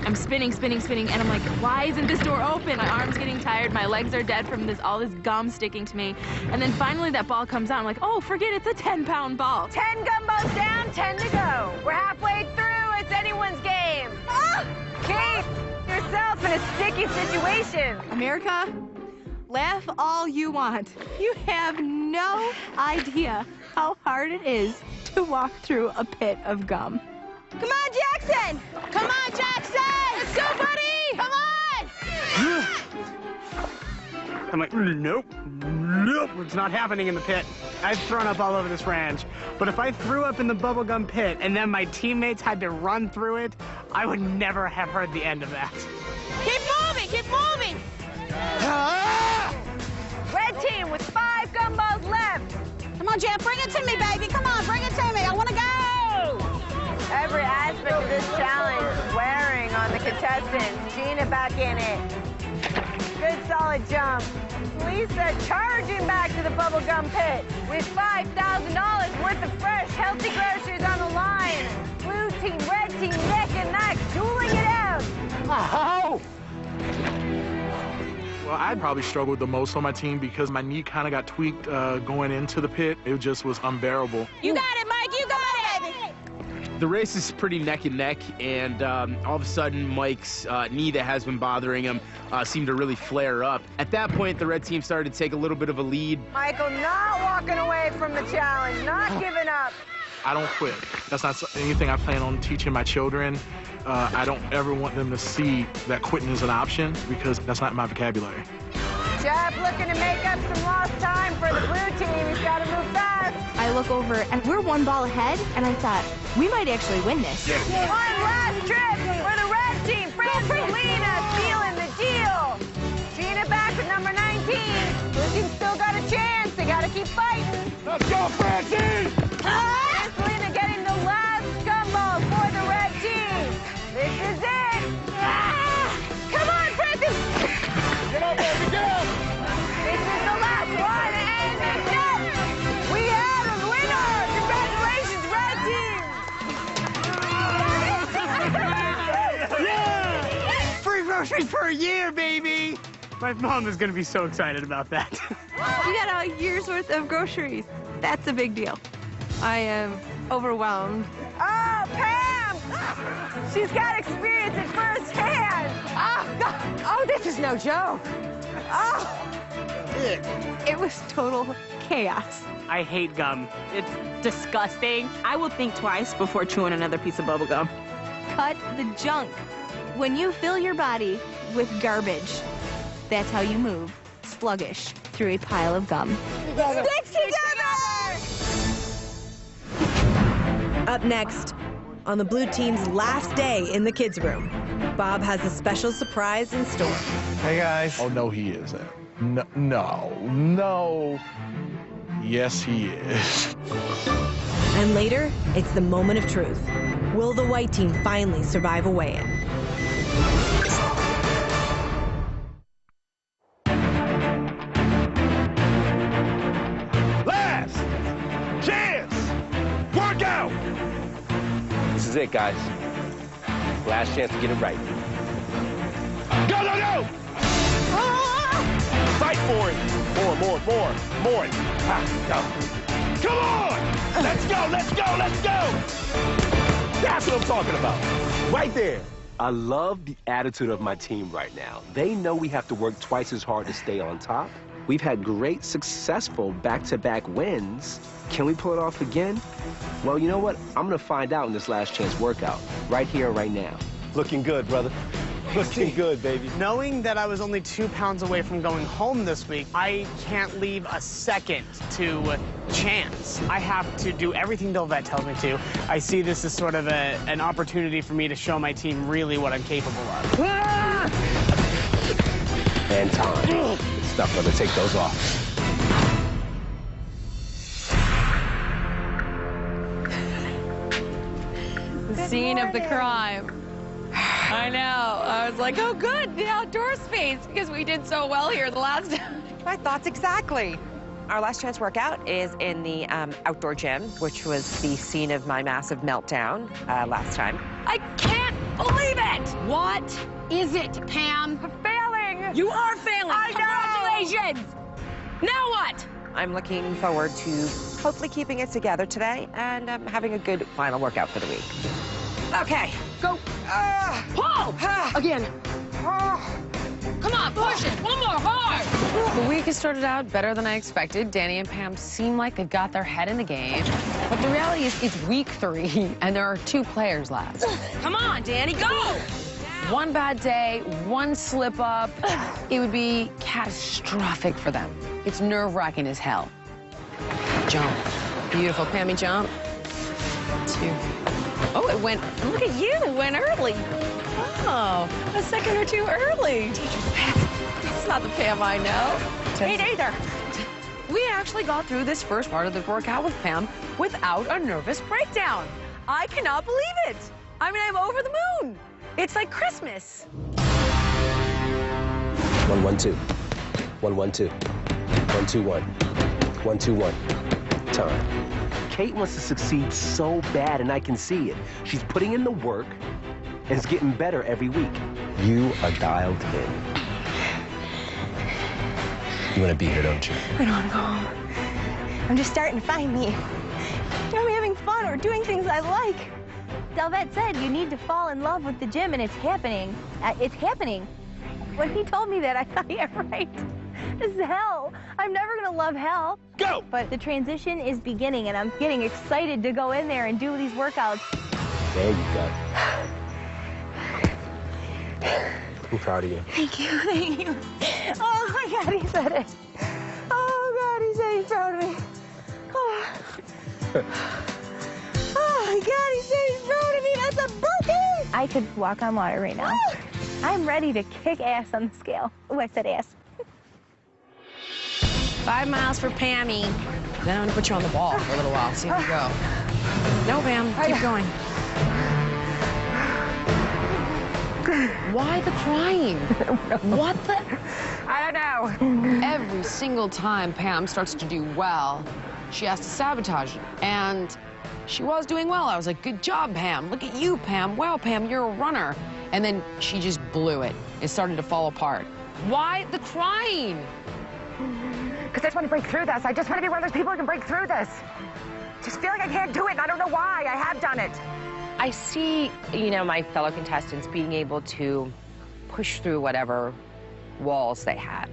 I'm spinning, and I'm like, why isn't this door open? My arm's getting tired, my legs are dead from all this gum sticking to me. And then finally that ball comes out. I'm like, oh, forget it, it's a 10-pound ball. 10 gumbos down, 10 to go. We're halfway through, it's anyone's game. Oh, Keith, yourself in a sticky situation. America, laugh all you want. You have no idea how hard it is to walk through a pit of gum. Come on, Jackson! Come on, Jackson! Let's go, buddy! Come on! I'm like, nope, nope, it's not happening in the pit. I've thrown up all over this ranch, but if I threw up in the bubblegum pit and then my teammates had to run through it, I would never have heard the end of that. Keep moving, keep moving! Red team with 5 gumballs left. Come on, Jeff, bring it to me, baby. Come on, bring it to me. I want to go. Every aspect of this challenge is wearing on the contestants. Gina back in it. Good solid jump. Lisa charging back to the bubblegum pit with $5,000 worth of fresh, healthy groceries on the line. Blue team, red team, neck and neck, dueling it out. Oh! Well, I probably struggled the most on my team because my knee kind of got tweaked going into the pit. It just was unbearable. You got it, Mike, you got it! The race is pretty neck and neck, and all of a sudden, Mike's knee that has been bothering him seemed to really flare up. At that point, the red team started to take a little bit of a lead. Michael not walking away from the challenge, not giving up. I don't quit. That's not anything I plan on teaching my children. I don't ever want them to see that quitting is an option because that's not my vocabulary. Jeff looking to make up some lost time for the blue team. He's got to move fast. I look over, and we're 1 ball ahead, and I thought, we might actually win this. One last trip for the red team. Francelina sealing the deal. Gina back with number 19. Blue team still got a chance. They got to keep fighting. Let's go, Francie! Francelina getting the last gumball for the red team. This is it. Come on, Francis. Get up, baby, get up! This is the last one, and it's it. We have a winner. Congratulations, red team. Yeah! Free groceries for a year, baby! My mom is gonna be so excited about that. You got a year's worth of groceries. That's a big deal. I am overwhelmed. Oh, Pam! She's got experience at firsthand. Oh, God. Oh, this is no joke. Oh. It was total chaos. I hate gum. It's disgusting. I will think twice before chewing another piece of bubble gum. Cut the junk. When you fill your body with garbage, that's how you move, sluggish, through a pile of gum. Stick together! Up next, on the blue team's last day in the kids' room, Bob has a special surprise in store. Hey, guys. Oh, no, he isn't. No. Yes, he is. And later, it's the moment of truth. Will the white team finally survive a weigh-in? Last chance! Workout! This is it, guys. Last chance to get it right. Go, go, go! Fight for it! More. Go. Come on! Let's go! That's what I'm talking about. Right there. I love the attitude of my team right now. They know we have to work twice as hard to stay on top. We've had great, successful back-to-back wins. Can we pull it off again? Well, you know what? I'm gonna find out in this last chance workout, right here, right now. Looking good, brother. Looking good, baby. Knowing that I was only 2 pounds away from going home this week, I can't leave a second to chance. I have to do everything Dolvet tells me to. I see this as sort of an opportunity for me to show my team really what I'm capable of. And time. Good stuff, brother. Take those off. The scene of the crime. I know. I was like, oh, good, the outdoor space, because we did so well here the last time. My thoughts exactly. Our last chance workout is in the outdoor gym, which was the scene of my massive meltdown last time. I can't believe it! What is it, Pam? I'm failing! You are failing! I know! Congratulations! Now what? I'm looking forward to hopefully keeping it together today and having a good final workout for the week. Okay, go. Pull! Again. Come on, push it. One more, hard. The week has started out better than I expected. Danny and Pam seem like they've got their head in the game. But the reality is it's week 3, and there are 2 players left. Come on, Danny, go! One bad day, one slip up, it would be catastrophic for them. It's nerve-wracking as hell. Jump. Beautiful. Pammy, jump. 2. Oh, it went, look at you, it went early. Oh, a second or 2 early. Teacher's pet. That's not the Pam I know. Me neither. We actually got through this first part of the workout with Pam without a nervous breakdown. I cannot believe it. I mean, I'm over the moon. It's like Christmas. 1, 1, 2. 1, 1, 2. 1, 2, 1. 1, 2, 1. Time. Kate wants to succeed so bad, and I can see it. She's putting in the work, and it's getting better every week. You are dialed in. You want to be here, don't you? I don't want to go home. I'm just starting to find me. I'm having fun or doing things I like. Delvette said you need to fall in love with the gym, and it's happening. It's happening. When he told me that, I thought, yeah, right. This is hell. I'm never going to love hell. Go! But the transition is beginning, and I'm getting excited to go in there and do these workouts. There you go. I'm proud of you. Thank you, thank you. Oh, my God, he said it. Oh, God, he said he's proud of me. Oh. Oh, my God, he said he's proud of me. That's a birthday. I could walk on water right now. I'm ready to kick ass on the scale. Oh, I said ass. 5 miles for Pammy. Then I'm gonna put you on the ball for a little while, see how you go. No, Pam, keep going. Why the crying? What the? I don't know. Every single time Pam starts to do well, she has to sabotage it. And she was doing well. I was like, good job, Pam. Look at you, Pam. Wow, Pam, you're a runner. And then she just blew it. It started to fall apart. Why the crying? Because I just want to break through this. I just want to be one of those people who can break through this. Just feel like I can't do it, and I don't know why. I have done it. I see, you know, my fellow contestants being able to push through whatever walls they had.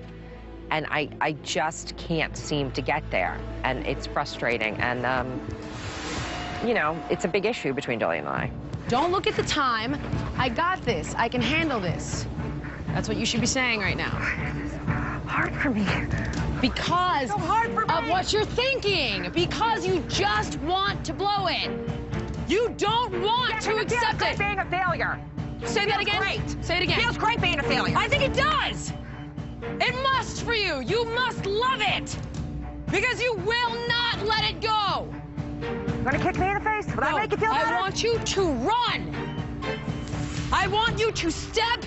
And I just can't seem to get there. And it's frustrating. And, you know, it's a big issue between Dolly and I. Don't look at the time. I got this. I can handle this. That's what you should be saying right now. Hard for me. Because of what you're thinking. Because you just want to blow it. You don't want to accept it. Being a failure. Say that again. Great. Say it again. Feels great being a failure. I think it does. It must for you. You must love it. Because you will not let it go. You want to kick me in the face? Will that make you feel better? I want you to run. I want you to step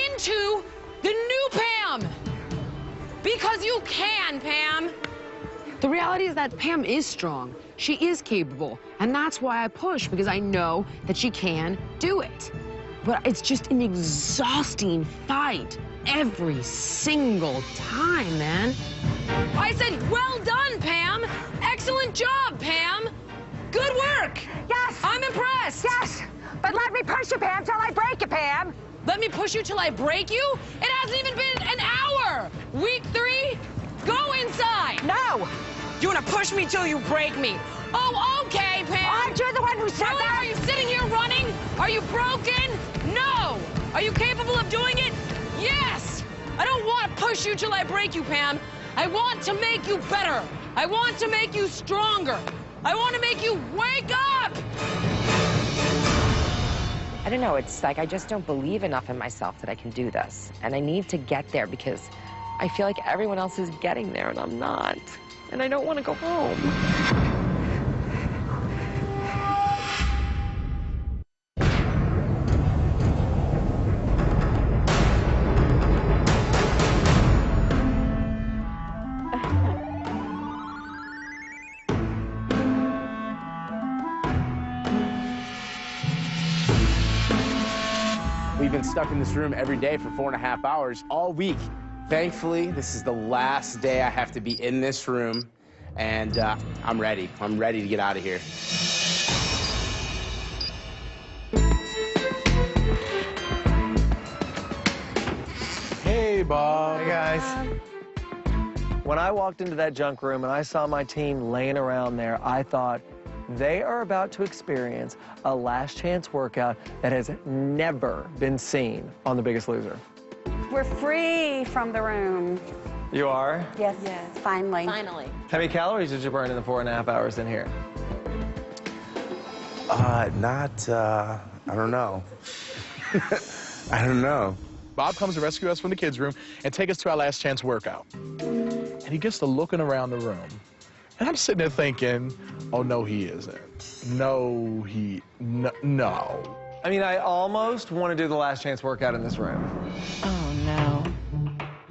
into the new Pam. Because you can, Pam. The reality is that Pam is strong. She is capable. And that's why I push, because I know that she can do it. But it's just an exhausting fight every single time, man. I said, well done, Pam. Excellent job, Pam. Good work. Yes. I'm impressed. Yes. But let me push you, Pam, till I break you, Pam. Let me push you till I break you? It hasn't even been an hour. Week 3, go inside. No. You want to push me till you break me? Oh, okay, Pam. Aren't you the one who said that? Are you sitting here running? Are you broken? No. Are you capable of doing it? Yes. I don't want to push you till I break you, Pam. I want to make you better. I want to make you stronger. I want to make you wake up. I don't know, it's like I just don't believe enough in myself that I can do this. And I need to get there because I feel like everyone else is getting there and I'm not. And I don't want to go home. We've been stuck in this room every day for 4.5 hours all week. Thankfully, this is the last day I have to be in this room, and I'm ready. I'm ready to get out of here. Hey, Bob. Hey, guys. When I walked into that junk room and I saw my team laying around there, I thought, they are about to experience a last chance workout that has never been seen on The Biggest Loser. We're free from the room. You are? Yes. Yes. Finally. Finally. How many calories did you burn in the 4.5 hours in here? I don't know. I don't know. Bob comes to rescue us from the kids' room and take us to our last chance workout. And he gets to looking around the room. And I'm sitting there thinking, oh, no, he isn't. No. I mean, I almost want to do the last chance workout in this room. Oh, no.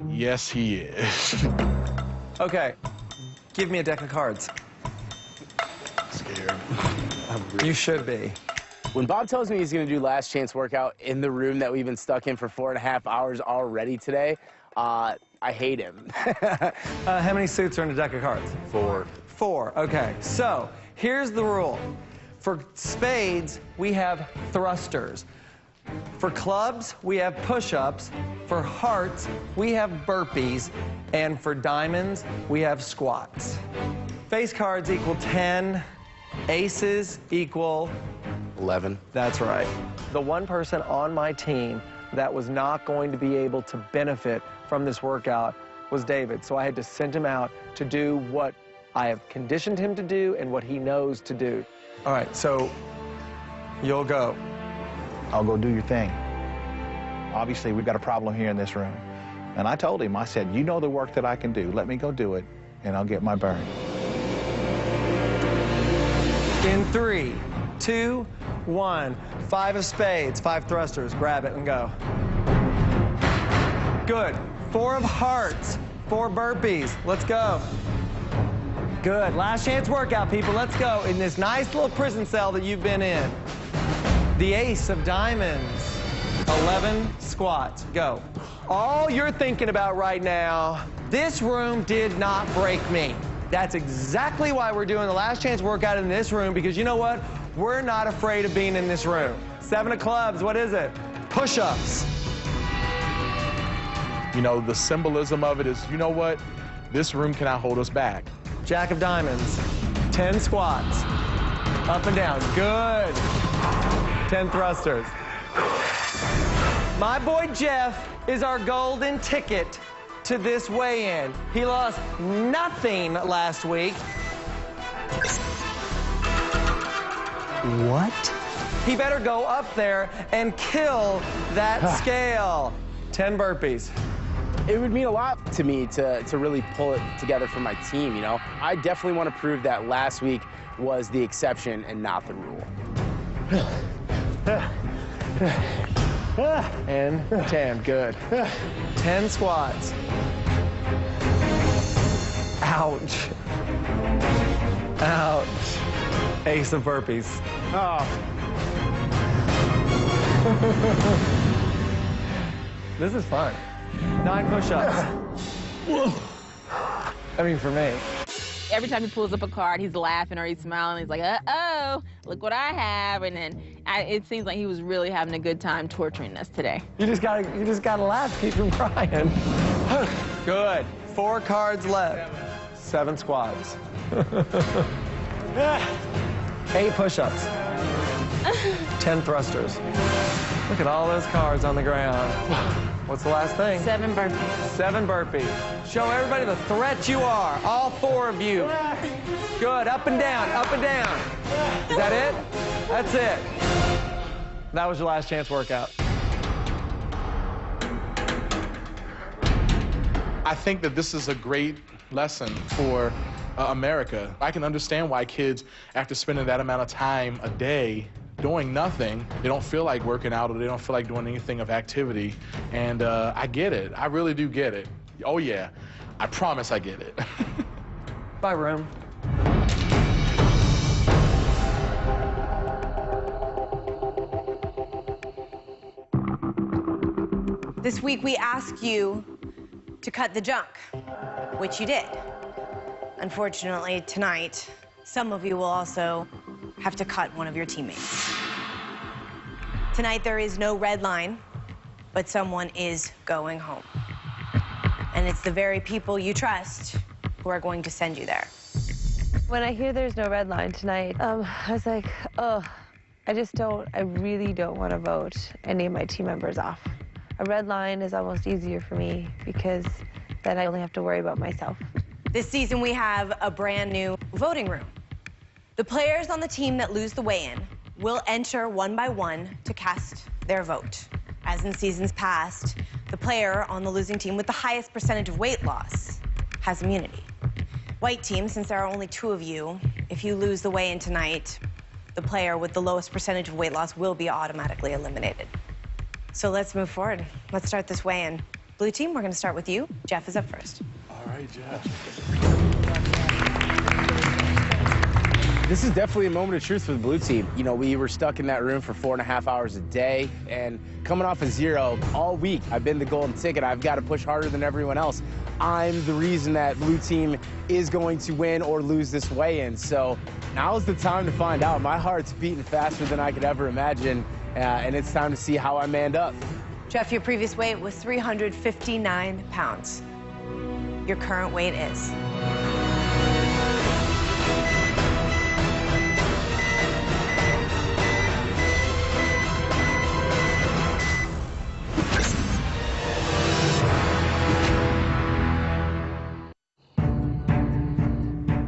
Yes, he is. Okay, give me a deck of cards. Scared. You should be. When Bob tells me he's going to do last chance workout in the room that we've been stuck in for 4.5 hours already today, I hate him. How many suits are in a deck of cards? 4. 4, okay. So, here's the rule. For spades, we have thrusters. For clubs, we have push-ups. For hearts, we have burpees. And for diamonds, we have squats. Face cards equal 10. Aces equal 11. That's right. The one person on my team that was not going to be able to benefit from this workout was David. So I had to send him out to do what I have conditioned him to do and what he knows to do. All right, so you'll go. I'll go do your thing. Obviously, we've got a problem here in this room. And I told him, I said, you know the work that I can do. Let me go do it, and I'll get my burn. In 3, 2, 1. 5 of spades, 5 thrusters. Grab it and go. Good. 4 of hearts, 4 burpees. Let's go. Good. Last chance workout, people. Let's go. In this nice little prison cell that you've been in. The ace of diamonds. 11 squats. Go. All you're thinking about right now, this room did not break me. That's exactly why we're doing the last chance workout in this room, because you know what? We're not afraid of being in this room. 7 of clubs, what is it? Push-ups. You know, the symbolism of it is, you know what? This room cannot hold us back. Jack of diamonds. 10 squats. Up and down. Good. 10 thrusters. My boy Jeff is our golden ticket to this weigh-in. He lost nothing last week. What? He better go up there and kill that scale. 10 burpees. It would mean a lot to me to really pull it together for my team, you know? I definitely want to prove that last week was the exception and not the rule. And 10, good. 10 squats. Ouch. Ouch. Ace of burpees. Oh. This is fun. 9 push-ups. I mean, for me. Every time he pulls up a card, he's laughing or he's smiling. He's like, uh-oh, look what I have. And then it seems like he was really having a good time torturing us today. You just gotta laugh, keep him crying. Good. 4 cards left. 7 squats. 8 push-ups. 10 thrusters. Look at all those cards on the ground. What's the last thing? 7 burpees. 7 burpees. Show everybody the threat you are, all 4 of you. Good, up and down, up and down. Is that it? That's it. That was your last chance workout. I think that this is a great lesson for America. I can understand why kids, after spending that amount of time a day doing nothing, they don't feel like working out or they don't feel like doing anything of activity. And I get it. I really do get it. Oh, yeah. I promise I get it. Bye, room. This week we asked you to cut the junk, which you did. Unfortunately, tonight, some of you will also have to cut one of your teammates. Tonight there is no red line, but someone is going home. And it's the very people you trust who are going to send you there. When I hear there's no red line tonight, I was like, oh, I really don't want to vote any of my team members off. A red line is almost easier for me because then I only have to worry about myself. This season, we have a brand new voting room. The players on the team that lose the weigh-in will enter one by one to cast their vote. As in seasons past, the player on the losing team with the highest percentage of weight loss has immunity. White team, since there are only 2 of you, if you lose the weigh-in tonight, the player with the lowest percentage of weight loss will be automatically eliminated. So let's move forward. Let's start this weigh-in. Blue team, we're going to start with you. Jeff is up first. All right, Jeff. This is definitely a moment of truth for the blue team. You know, we were stuck in that room for 4.5 hours a day, and coming off of 0 all week, I've been the golden ticket. I've got to push harder than everyone else. I'm the reason that blue team is going to win or lose this weigh-in. So now's the time to find out. My heart's beating faster than I could ever imagine, and it's time to see how I manned up. Jeff, your previous weight was 359 pounds. Your current weight is?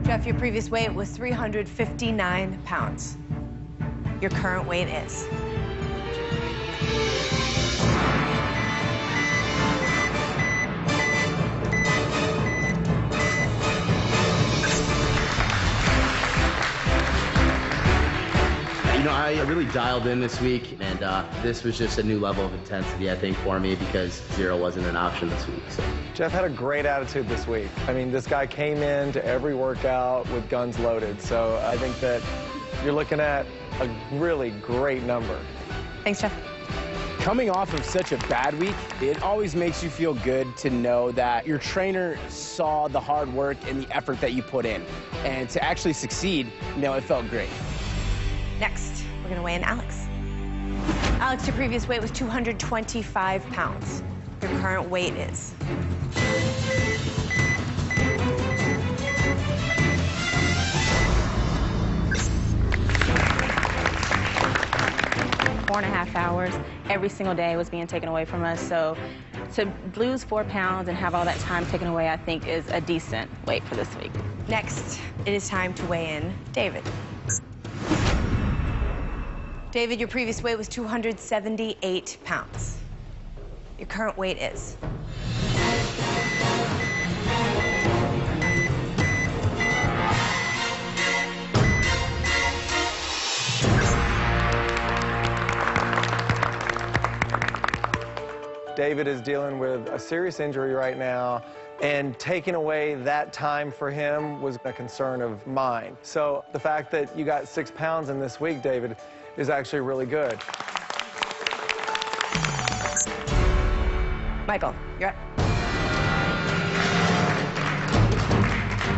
Jeff, your previous weight was 359 pounds. Your current weight is? You know, I really dialed in this week, and this was just a new level of intensity, I think, for me, because 0 wasn't an option this week. So. Jeff had a great attitude this week. I mean, this guy came in to every workout with guns loaded, so I think that you're looking at a really great number. Thanks, Jeff. Coming off of such a bad week, it always makes you feel good to know that your trainer saw the hard work and the effort that you put in. And to actually succeed, you know, it felt great. Next, we're going to weigh in Alex. Alex, your previous weight was 225 pounds. Your current weight is? Four and a half hours every single day was being taken away from us. So to lose 4 pounds and have all that time taken away, I think is a decent weight for this week. Next, it is time to weigh in David. David, your previous weight was 278 pounds. Your current weight is? David is dealing with a serious injury right now, and taking away that time for him was a concern of mine. So the fact that you got 6 pounds in this week, David, is actually really good. Michael, you're up.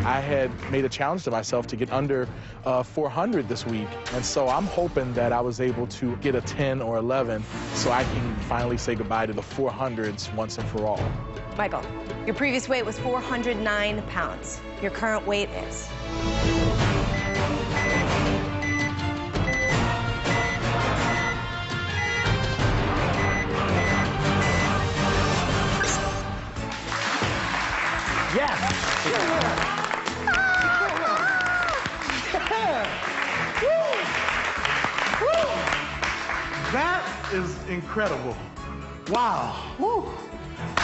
I had made a challenge to myself to get under 400 this week, and so I'm hoping that I was able to get a 10 or 11 so I can finally say goodbye to the 400s once and for all. Michael, your previous weight was 409 pounds. Your current weight is? That is incredible. Wow. Woo.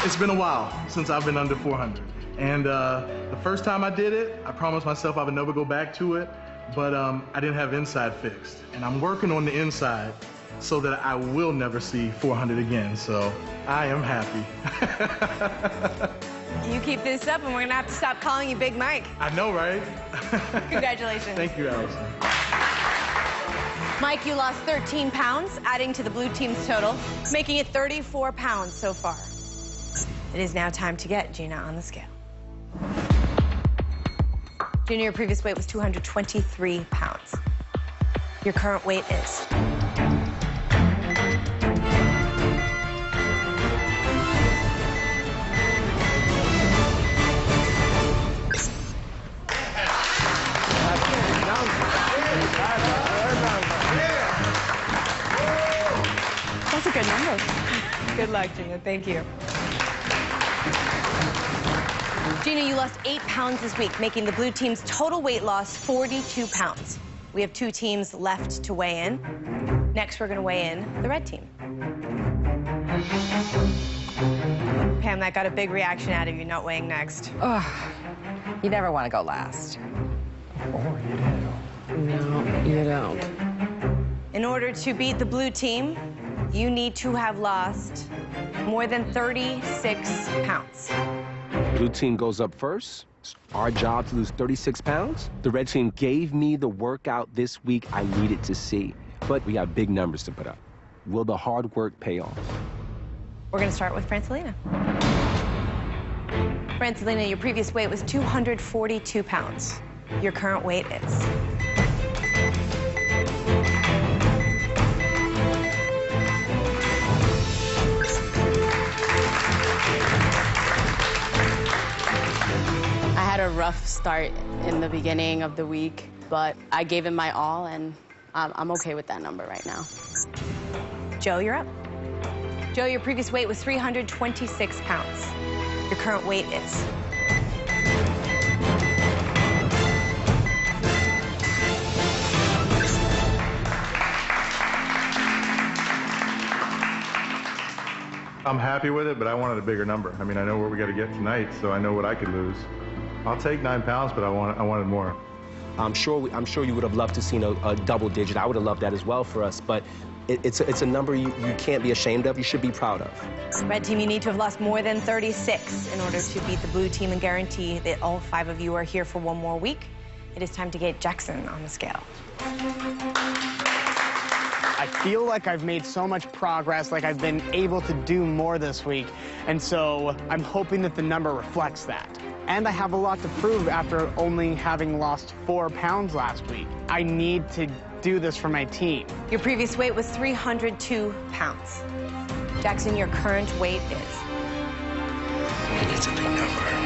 It's been a while since I've been under 400. And the first time I did it, I promised myself I would never go back to it, but I didn't have inside fixed. And I'm working on the inside so that I will never see 400 again, so I am happy. You keep this up and we're gonna have to stop calling you Big Mike. I know, right? Congratulations. Thank you, Allison. Mike, you lost 13 pounds, adding to the blue team's total, making it 34 pounds so far. It is now time to get Gina on the scale. Gina, your previous weight was 223 pounds. Your current weight is? good numbers. Good luck, Gina. Thank you. Gina, you lost 8 pounds this week, making the blue team's total weight loss 42 pounds. We have 2 teams left to weigh in. Next, we're going to weigh in the red team. Pam, that got a big reaction out of you not weighing next. Ugh. You never want to go last. Or you do. No, you don't. In order to beat the blue team, you need to have lost more than 36 pounds. Blue team goes up first. It's our job to lose 36 pounds. The red team gave me the workout this week I needed to see, but we got big numbers to put up. Will the hard work pay off? We're going to start with Francelina. Francelina, your previous weight was 242 pounds. Your current weight is? I had a rough start in the beginning of the week, but I gave it my all, and I'm okay with that number right now. Joe, you're up. Joe, your previous weight was 326 pounds. Your current weight is? I'm happy with it, but I wanted a bigger number. I mean, I know where we got to get tonight, so I know what I could lose. I'll take 9 pounds, but I wanted more. I'm sure you would have loved to seen a double digit. I would have loved that as well for us, but it's a number you can't be ashamed of. You should be proud of. Red team, you need to have lost more than 36 in order to beat the blue team and guarantee that all 5 of you are here for 1 more week. It is time to get Jackson on the scale. I feel like I've made so much progress, like I've been able to do more this week, and so I'm hoping that the number reflects that. And I have a lot to prove after only having lost 4 pounds last week. I need to do this for my team. Your previous weight was 302 pounds. Jackson, your current weight is? It's a big number.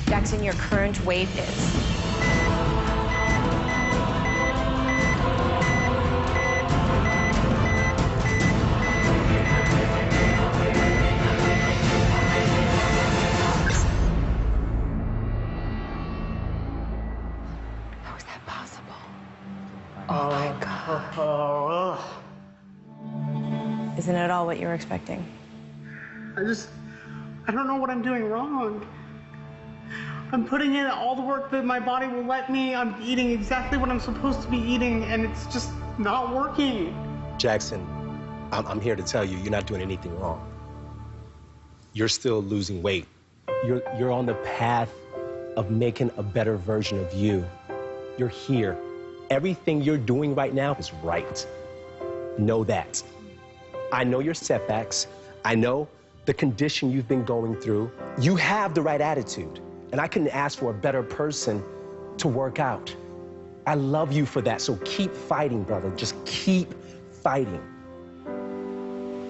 Jackson, your current weight is? How is that possible? Oh my God. Isn't it all what you were expecting? I don't know what I'm doing wrong. I'm putting in all the work that my body will let me. I'm eating exactly what I'm supposed to be eating, and it's just not working. Jackson, I'm here to tell you, you're not doing anything wrong. You're still losing weight. You're on the path of making a better version of you. You're here. Everything you're doing right now is right. Know that. I know your setbacks. I know the condition you've been going through. You have the right attitude. And I couldn't ask for a better person to work out. I love you for that, so keep fighting, brother. Just keep fighting.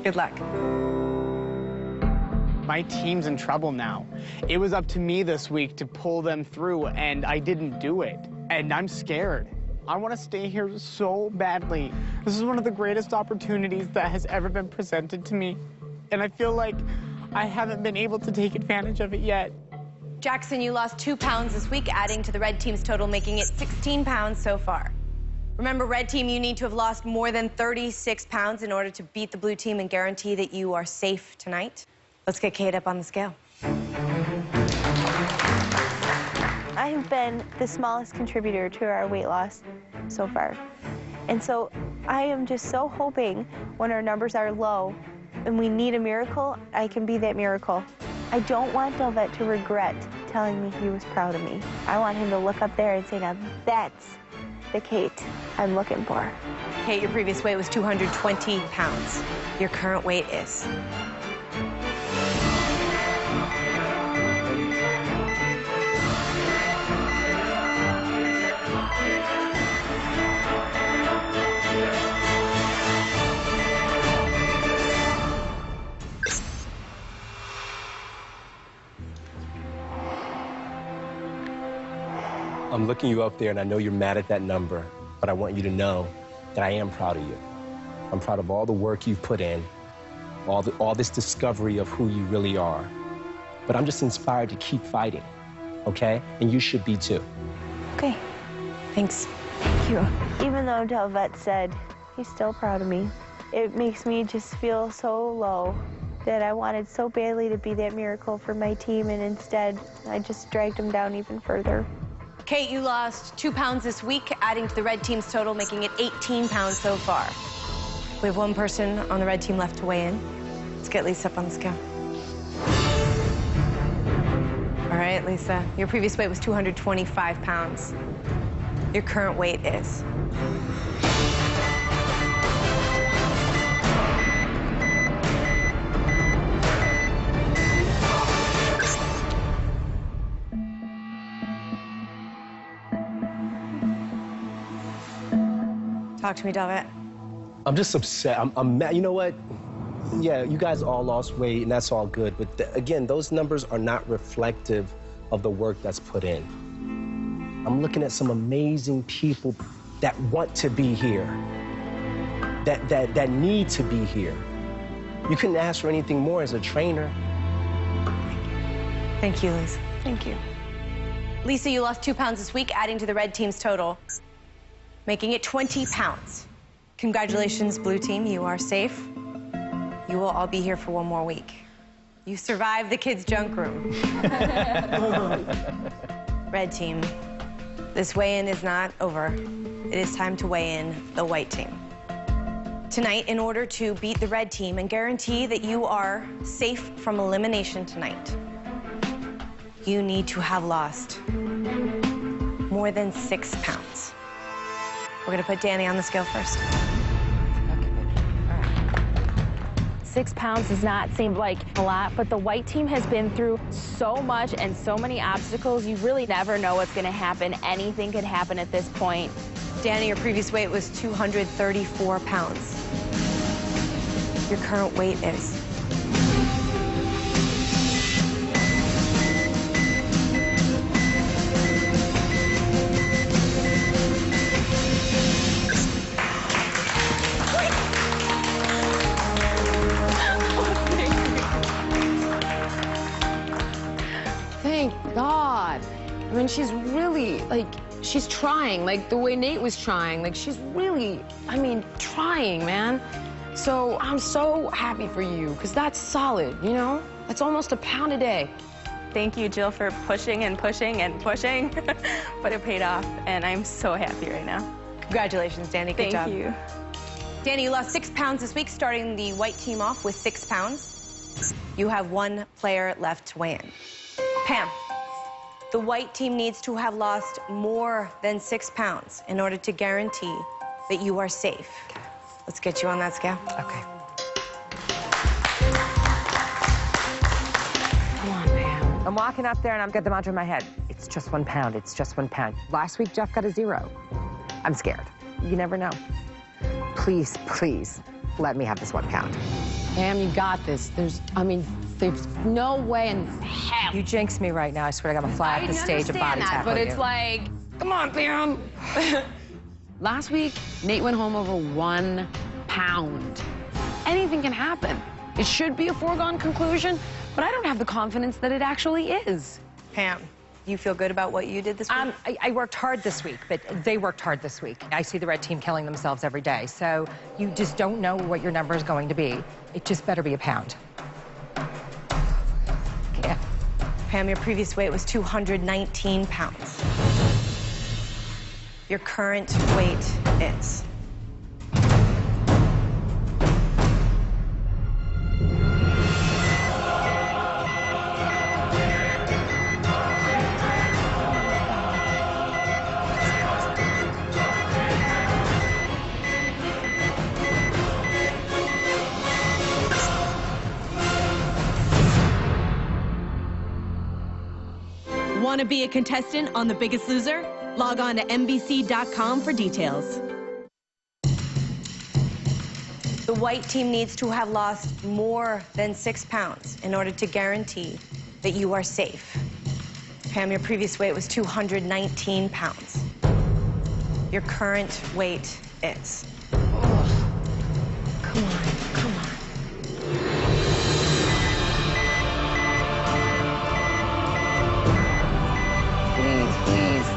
Good luck. My team's in trouble now. It was up to me this week to pull them through, and I didn't do it. And I'm scared. I want to stay here so badly. This is one of the greatest opportunities that has ever been presented to me. And I feel like I haven't been able to take advantage of it yet. Jackson, you lost 2 pounds this week, adding to the red team's total, making it 16 pounds so far. Remember, red team, you need to have lost more than 36 pounds in order to beat the blue team and guarantee that you are safe tonight. Let's get Kate up on the scale. I have been the smallest contributor to our weight loss so far. And so I am just so hoping when our numbers are low and we need a miracle, I can be that miracle. I don't want Delvette to regret telling me he was proud of me. I want him to look up there and say, now that's the Kate I'm looking for. Kate, your previous weight was 220 pounds. Your current weight is? I'm looking you up there, and I know you're mad at that number, but I want you to know that I am proud of you. I'm proud of all the work you've put in, all this discovery of who you really are. But I'm just inspired to keep fighting, okay? And you should be too. Okay, thanks. Thank you. Even though Delvet said he's still proud of me, it makes me just feel so low that I wanted so badly to be that miracle for my team, and instead I just dragged him down even further. Kate, you lost 2 pounds this week, adding to the red team's total, making it 18 pounds so far. We have 1 person on the red team left to weigh in. Let's get Lisa up on the scale. All right, Lisa, your previous weight was 225 pounds. Your current weight is? Talk to me, Delvet. I'm just upset. I'm mad. You know what? Yeah, you guys all lost weight, and that's all good. But again, those numbers are not reflective of the work that's put in. I'm looking at some amazing people that want to be here, that need to be here. You couldn't ask for anything more as a trainer. Thank you, Lisa. Thank you. Lisa, you lost 2 pounds this week, adding to the red team's total, making it 20 pounds. Congratulations, blue team. You are safe. You will all be here for 1 more week. You survived the kids' junk room. Red team, this weigh-in is not over. It is time to weigh in the white team. Tonight, in order to beat the red team and guarantee that you are safe from elimination tonight, you need to have lost more than 6 pounds. We're gonna put Danny on the scale first. 6 pounds does not seem like a lot, but the white team has been through so much and so many obstacles. You really never know what's going to happen. Anything could happen at this point. Danny, your previous weight was 234 pounds. Your current weight is? Thank God. I mean, she's really, like, she's trying, like the way Nate was trying. Like, she's really, I mean, trying, man. So I'm so happy for you, because that's solid, you know? That's almost 1 pound a day. Thank you, Jill, for pushing and pushing and pushing, but it paid off, and I'm so happy right now. Congratulations, Danny. Good job. Thank you. Danny, you lost 6 pounds this week, starting the white team off with 6 pounds. You have 1 player left to weigh in. Pam, the white team needs to have lost more than 6 pounds in order to guarantee that you are safe. Let's get you on that scale. Okay. Come on, Pam. I'm walking up there and I'm got the mantra in my head. It's just 1 pound. It's just 1 pound. Last week, Jeff got a 0. I'm scared. You never know. Please, please, let me have this 1 pound. Pam, you got this. There's no way in hell. You jinxed me right now. I swear to God, I'm gonna fly off the stage and body tap but on it's you. like, come on, Pam. Last week, Nate went home over 1 pound. Anything can happen. It should be a foregone conclusion, but I don't have the confidence that it actually is. Pam, you feel good about what you did this week? I worked hard this week, but they worked hard this week. I see the red team killing themselves every day, so you just don't know what your number is going to be. It just better be 1 pound. Yeah. Pam, your previous weight was 219 pounds. Your current weight is? Want to be a contestant on The Biggest Loser? Log on to NBC.com for details. The white team needs to have lost more than 6 pounds in order to guarantee that you are safe. Pam, your previous weight was 219 pounds. Your current weight is... Come on, come on. Please, please.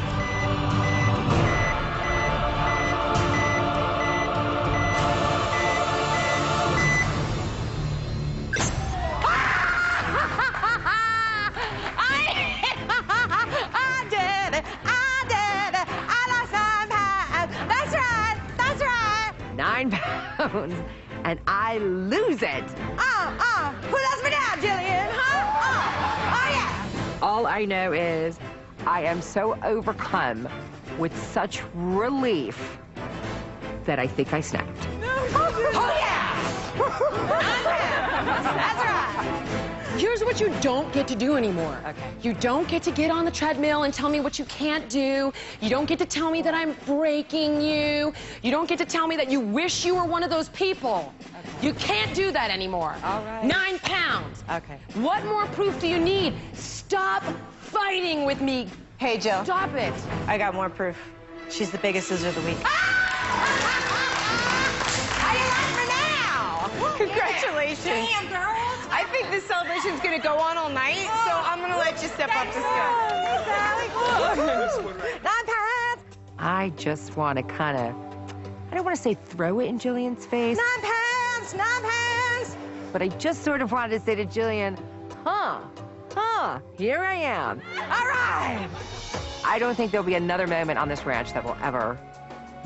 I did it! I did it! I lost 9 pounds! That's right! That's right! 9 pounds, and I lose it. Who lost me now, Jillian? Huh? Oh, yeah! All I know is I am so overcome with such relief that I think I snapped. Oh, yeah! That's right! Here's what you don't get to do anymore. Okay. You don't get to get on the treadmill and tell me what you can't do. You don't get to tell me that I'm breaking you. You don't get to tell me that you wish you were one of those people. Okay. You can't do that anymore. All right. 9 pounds. Okay. What more proof do you need? Stop fighting with me. Hey, Jill. Stop it. I got more proof. She's the biggest loser of the week. How you like me now? Congratulations. Damn, girls. I think this celebration's gonna go on all night, so I'm gonna let you step up to scale. 9 pounds. I just want to kind of, I don't want to say throw it in Jillian's face, 9 pounds. 9 pounds. but I just sort of wanted to say to Jillian, here I am. All right. I don't think there'll be another moment on this ranch that will ever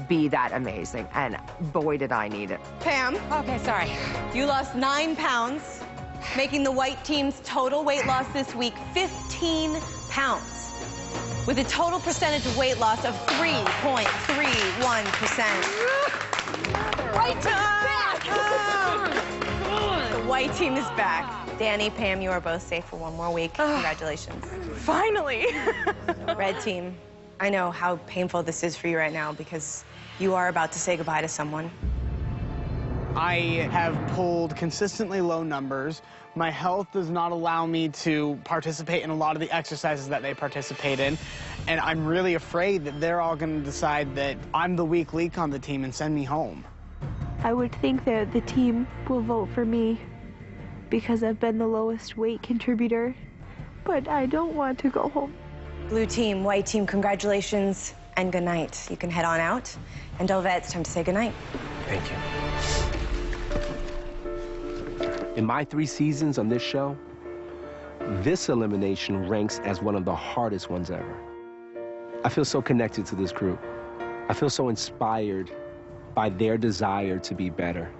be that amazing, and boy, did I need it. Pam. Okay, sorry. You lost 9 pounds, making the white team's total weight loss this week 15 pounds, with a total percentage of weight loss of 3.31%. White team's back. The white team is back. Danny, Pam, you are both safe for one more week. Congratulations. Finally. Red team, I know how painful this is for you right now because you are about to say goodbye to someone. I have pulled consistently low numbers. My health does not allow me to participate in a lot of the exercises that they participate in. And I'm really afraid that they're all going to decide that I'm the weak link on the team and send me home. I would think that the team will vote for me because I've been the lowest weight contributor, but I don't want to go home. Blue team, white team, congratulations and good night. You can head on out. And Delvette, it's time to say good night. Thank you. In my 3 seasons on this show, this elimination ranks as one of the hardest ones ever. I feel so connected to this group. I feel so inspired by their desire to be better.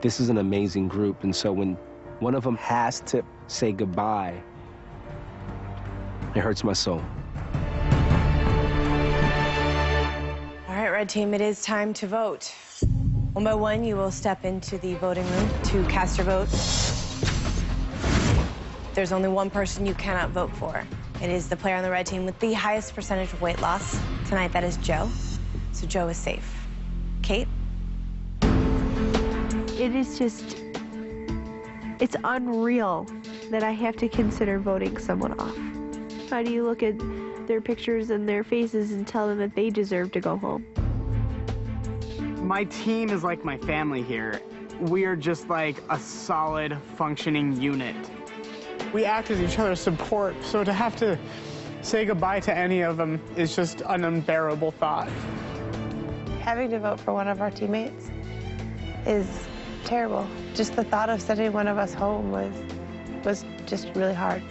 This is an amazing group, and so when one of them has to say goodbye, it hurts my soul. All right, red team, it is time to vote. One by one, you will step into the voting room to cast your vote. There's only one person you cannot vote for. It is the player on the red team with the highest percentage of weight loss. Tonight, that is Joe. So Joe is safe. Kate? It is just, it's unreal that I have to consider voting someone off. How do you look at their pictures and their faces and tell them that they deserve to go home? My team is like my family here. We are just like a solid, functioning unit. We act as each other's support, so to have to say goodbye to any of them is just an unbearable thought. Having to vote for one of our teammates is terrible. Just the thought of sending one of us home was just really hard.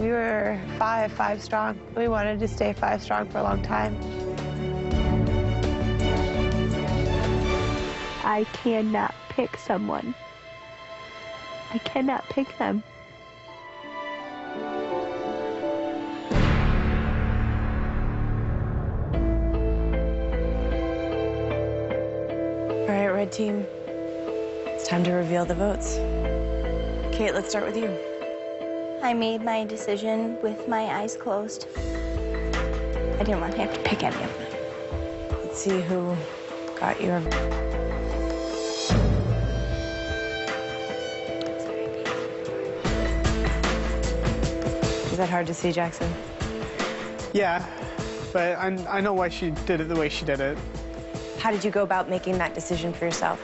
We were 5 strong. We wanted to stay 5 strong for a long time. I cannot pick someone. I cannot pick them. All right, red team. It's time to reveal the votes. Kate, let's start with you. I made my decision with my eyes closed. I didn't want to have to pick any of them. Let's see who got your... Is that hard to see, Jackson? Yeah, but I know why she did it the way she did it. How did you go about making that decision for yourself?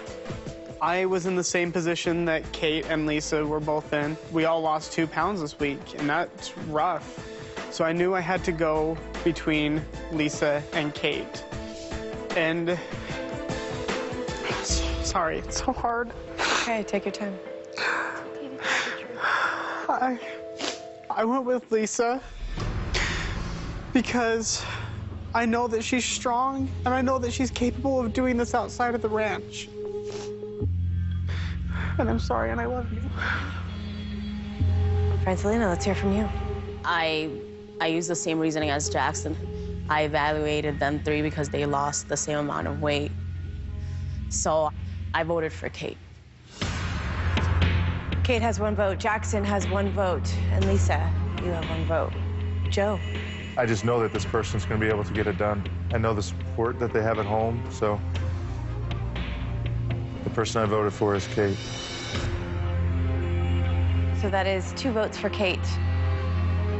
I was in the same position that Kate and Lisa were both in. We all lost 2 pounds this week, and that's rough. So I knew I had to go between Lisa and Kate. And sorry, it's so hard. Okay, take your time. I went with Lisa because I know that she's strong, and I know that she's capable of doing this outside of the ranch. And I'm sorry, and I love you. Francelina, let's hear from you. I use the same reasoning as Jackson. I evaluated them 3 because they lost the same amount of weight. So I voted for Kate. Kate has 1 vote, Jackson has 1 vote, and Lisa, you have 1 vote. Joe? I just know that this person's going to be able to get it done. I know the support that they have at home, so the person I voted for is Kate. So that is 2 votes for Kate.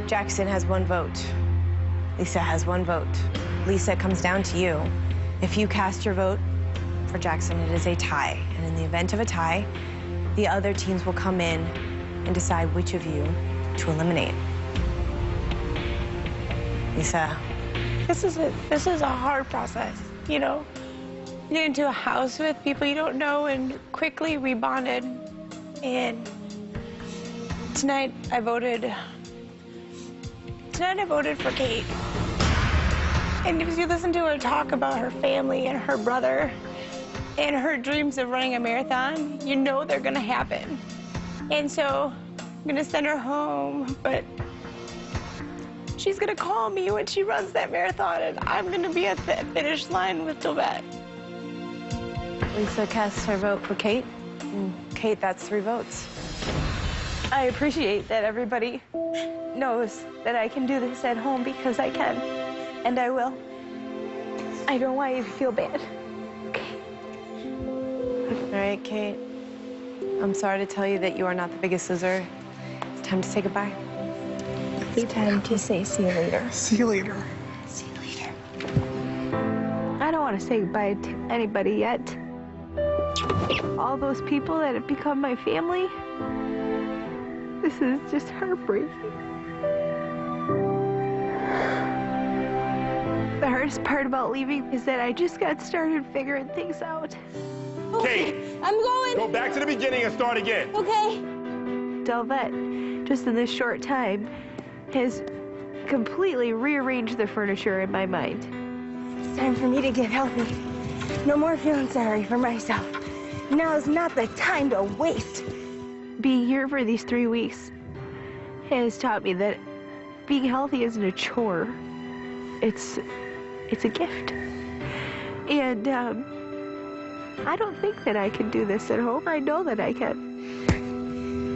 Jackson has 1 vote. Lisa has 1 vote. Lisa, it comes down to you. If you cast your vote for Jackson, it is a tie. And in the event of a tie, the other teams will come in and decide which of you to eliminate. Lisa. This is a hard process, you know? You get into a house with people you don't know, and quickly we bonded. And tonight I voted for Kate. And if you listen to her talk about her family and her brother and her dreams of running a marathon, you know they're gonna happen. And so I'm gonna send her home, but she's gonna call me when she runs that marathon, and I'm gonna be at the finish line with Dolgoff. Lisa casts her vote for Kate. And Kate, that's 3 votes. I appreciate that everybody knows that I can do this at home, because I can, and I will. I don't want you to feel bad. All right, Kate. I'm sorry to tell you that you are not the Biggest Loser. It's time to say goodbye. It's time to say see you later. See you later. See you later. I don't want to say goodbye to anybody yet. All those people that have become my family, this is just heartbreaking. The hardest part about leaving is that I just got started figuring things out. Kate, I'm going. go back to the beginning and start again. Okay. Dolgoff, just in this short time, has completely rearranged the furniture in my mind. It's time for me to get healthy. No more feeling sorry for myself. Now is not the time to waste. Being here for these 3 weeks has taught me that being healthy isn't a chore. It's a gift. And I don't think that I can do this at home. I know that I can.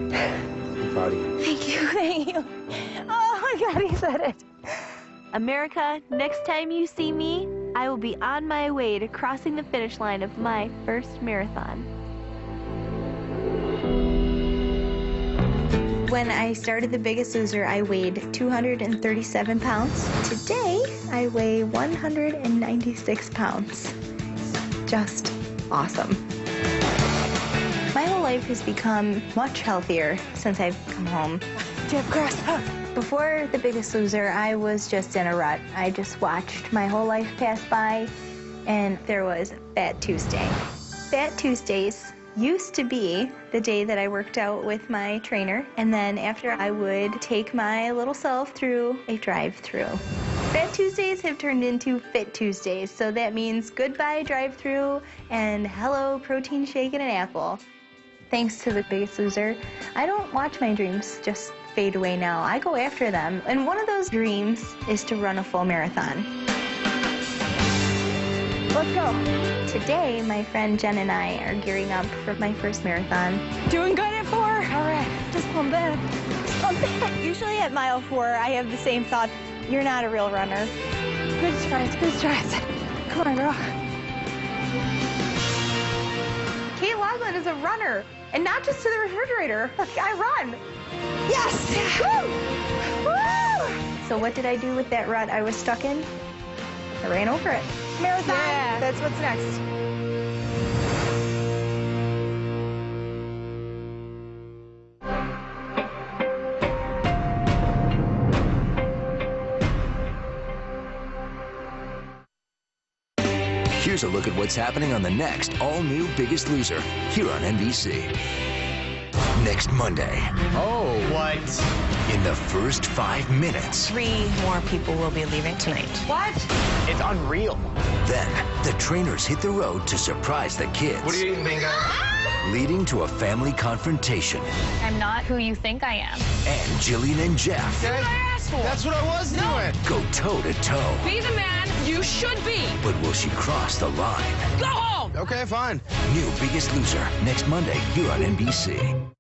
I'm proud of you. Thank you, thank you. Oh my God, he said it. America, next time you see me, I will be on my way to crossing the finish line of my first marathon. When I started The Biggest Loser, I weighed 237 pounds. Today, I weigh 196 pounds. Just awesome. My whole life has become much healthier since I've come home. Jeff Cross. Before The Biggest Loser, I was just in a rut. I just watched my whole life pass by, and there was Fat Tuesday. Fat Tuesdays used to be the day that I worked out with my trainer, and then after I would take my little self through a drive-thru. Fat Tuesdays have turned into Fit Tuesdays, so that means goodbye drive-thru and hello protein shake and an apple. Thanks to The Biggest Loser, I don't watch my dreams just fade away now. I go after them, and one of those dreams is to run a full marathon. Let's go. Today, my friend Jen and I are gearing up for my first marathon. Doing good at 4. All right, just pump that. Pump that. Usually at mile 4, I have the same thought, you're not a real runner. Good strides, good strides. Come on, girl. Kate Loughlin is a runner, and not just to the refrigerator. I run. Yes! Woo! Woo! So what did I do with that rut I was stuck in? I ran over it. Marathon. Yeah, that's what's next. Here's a look at what's happening on the next all-new Biggest Loser here on NBC. Next Monday. Oh. What? In the first 5 minutes. 3 more people will be leaving tonight. What? It's unreal. Then the trainers hit the road to surprise the kids. What are you eating, Bingo? Leading to a family confrontation. I'm not who you think I am. And Jillian and Jeff That's what I was doing. go toe-to-toe. Be the man you should be. But will she cross the line? Go home. Okay, fine. New Biggest Loser next Monday here on NBC.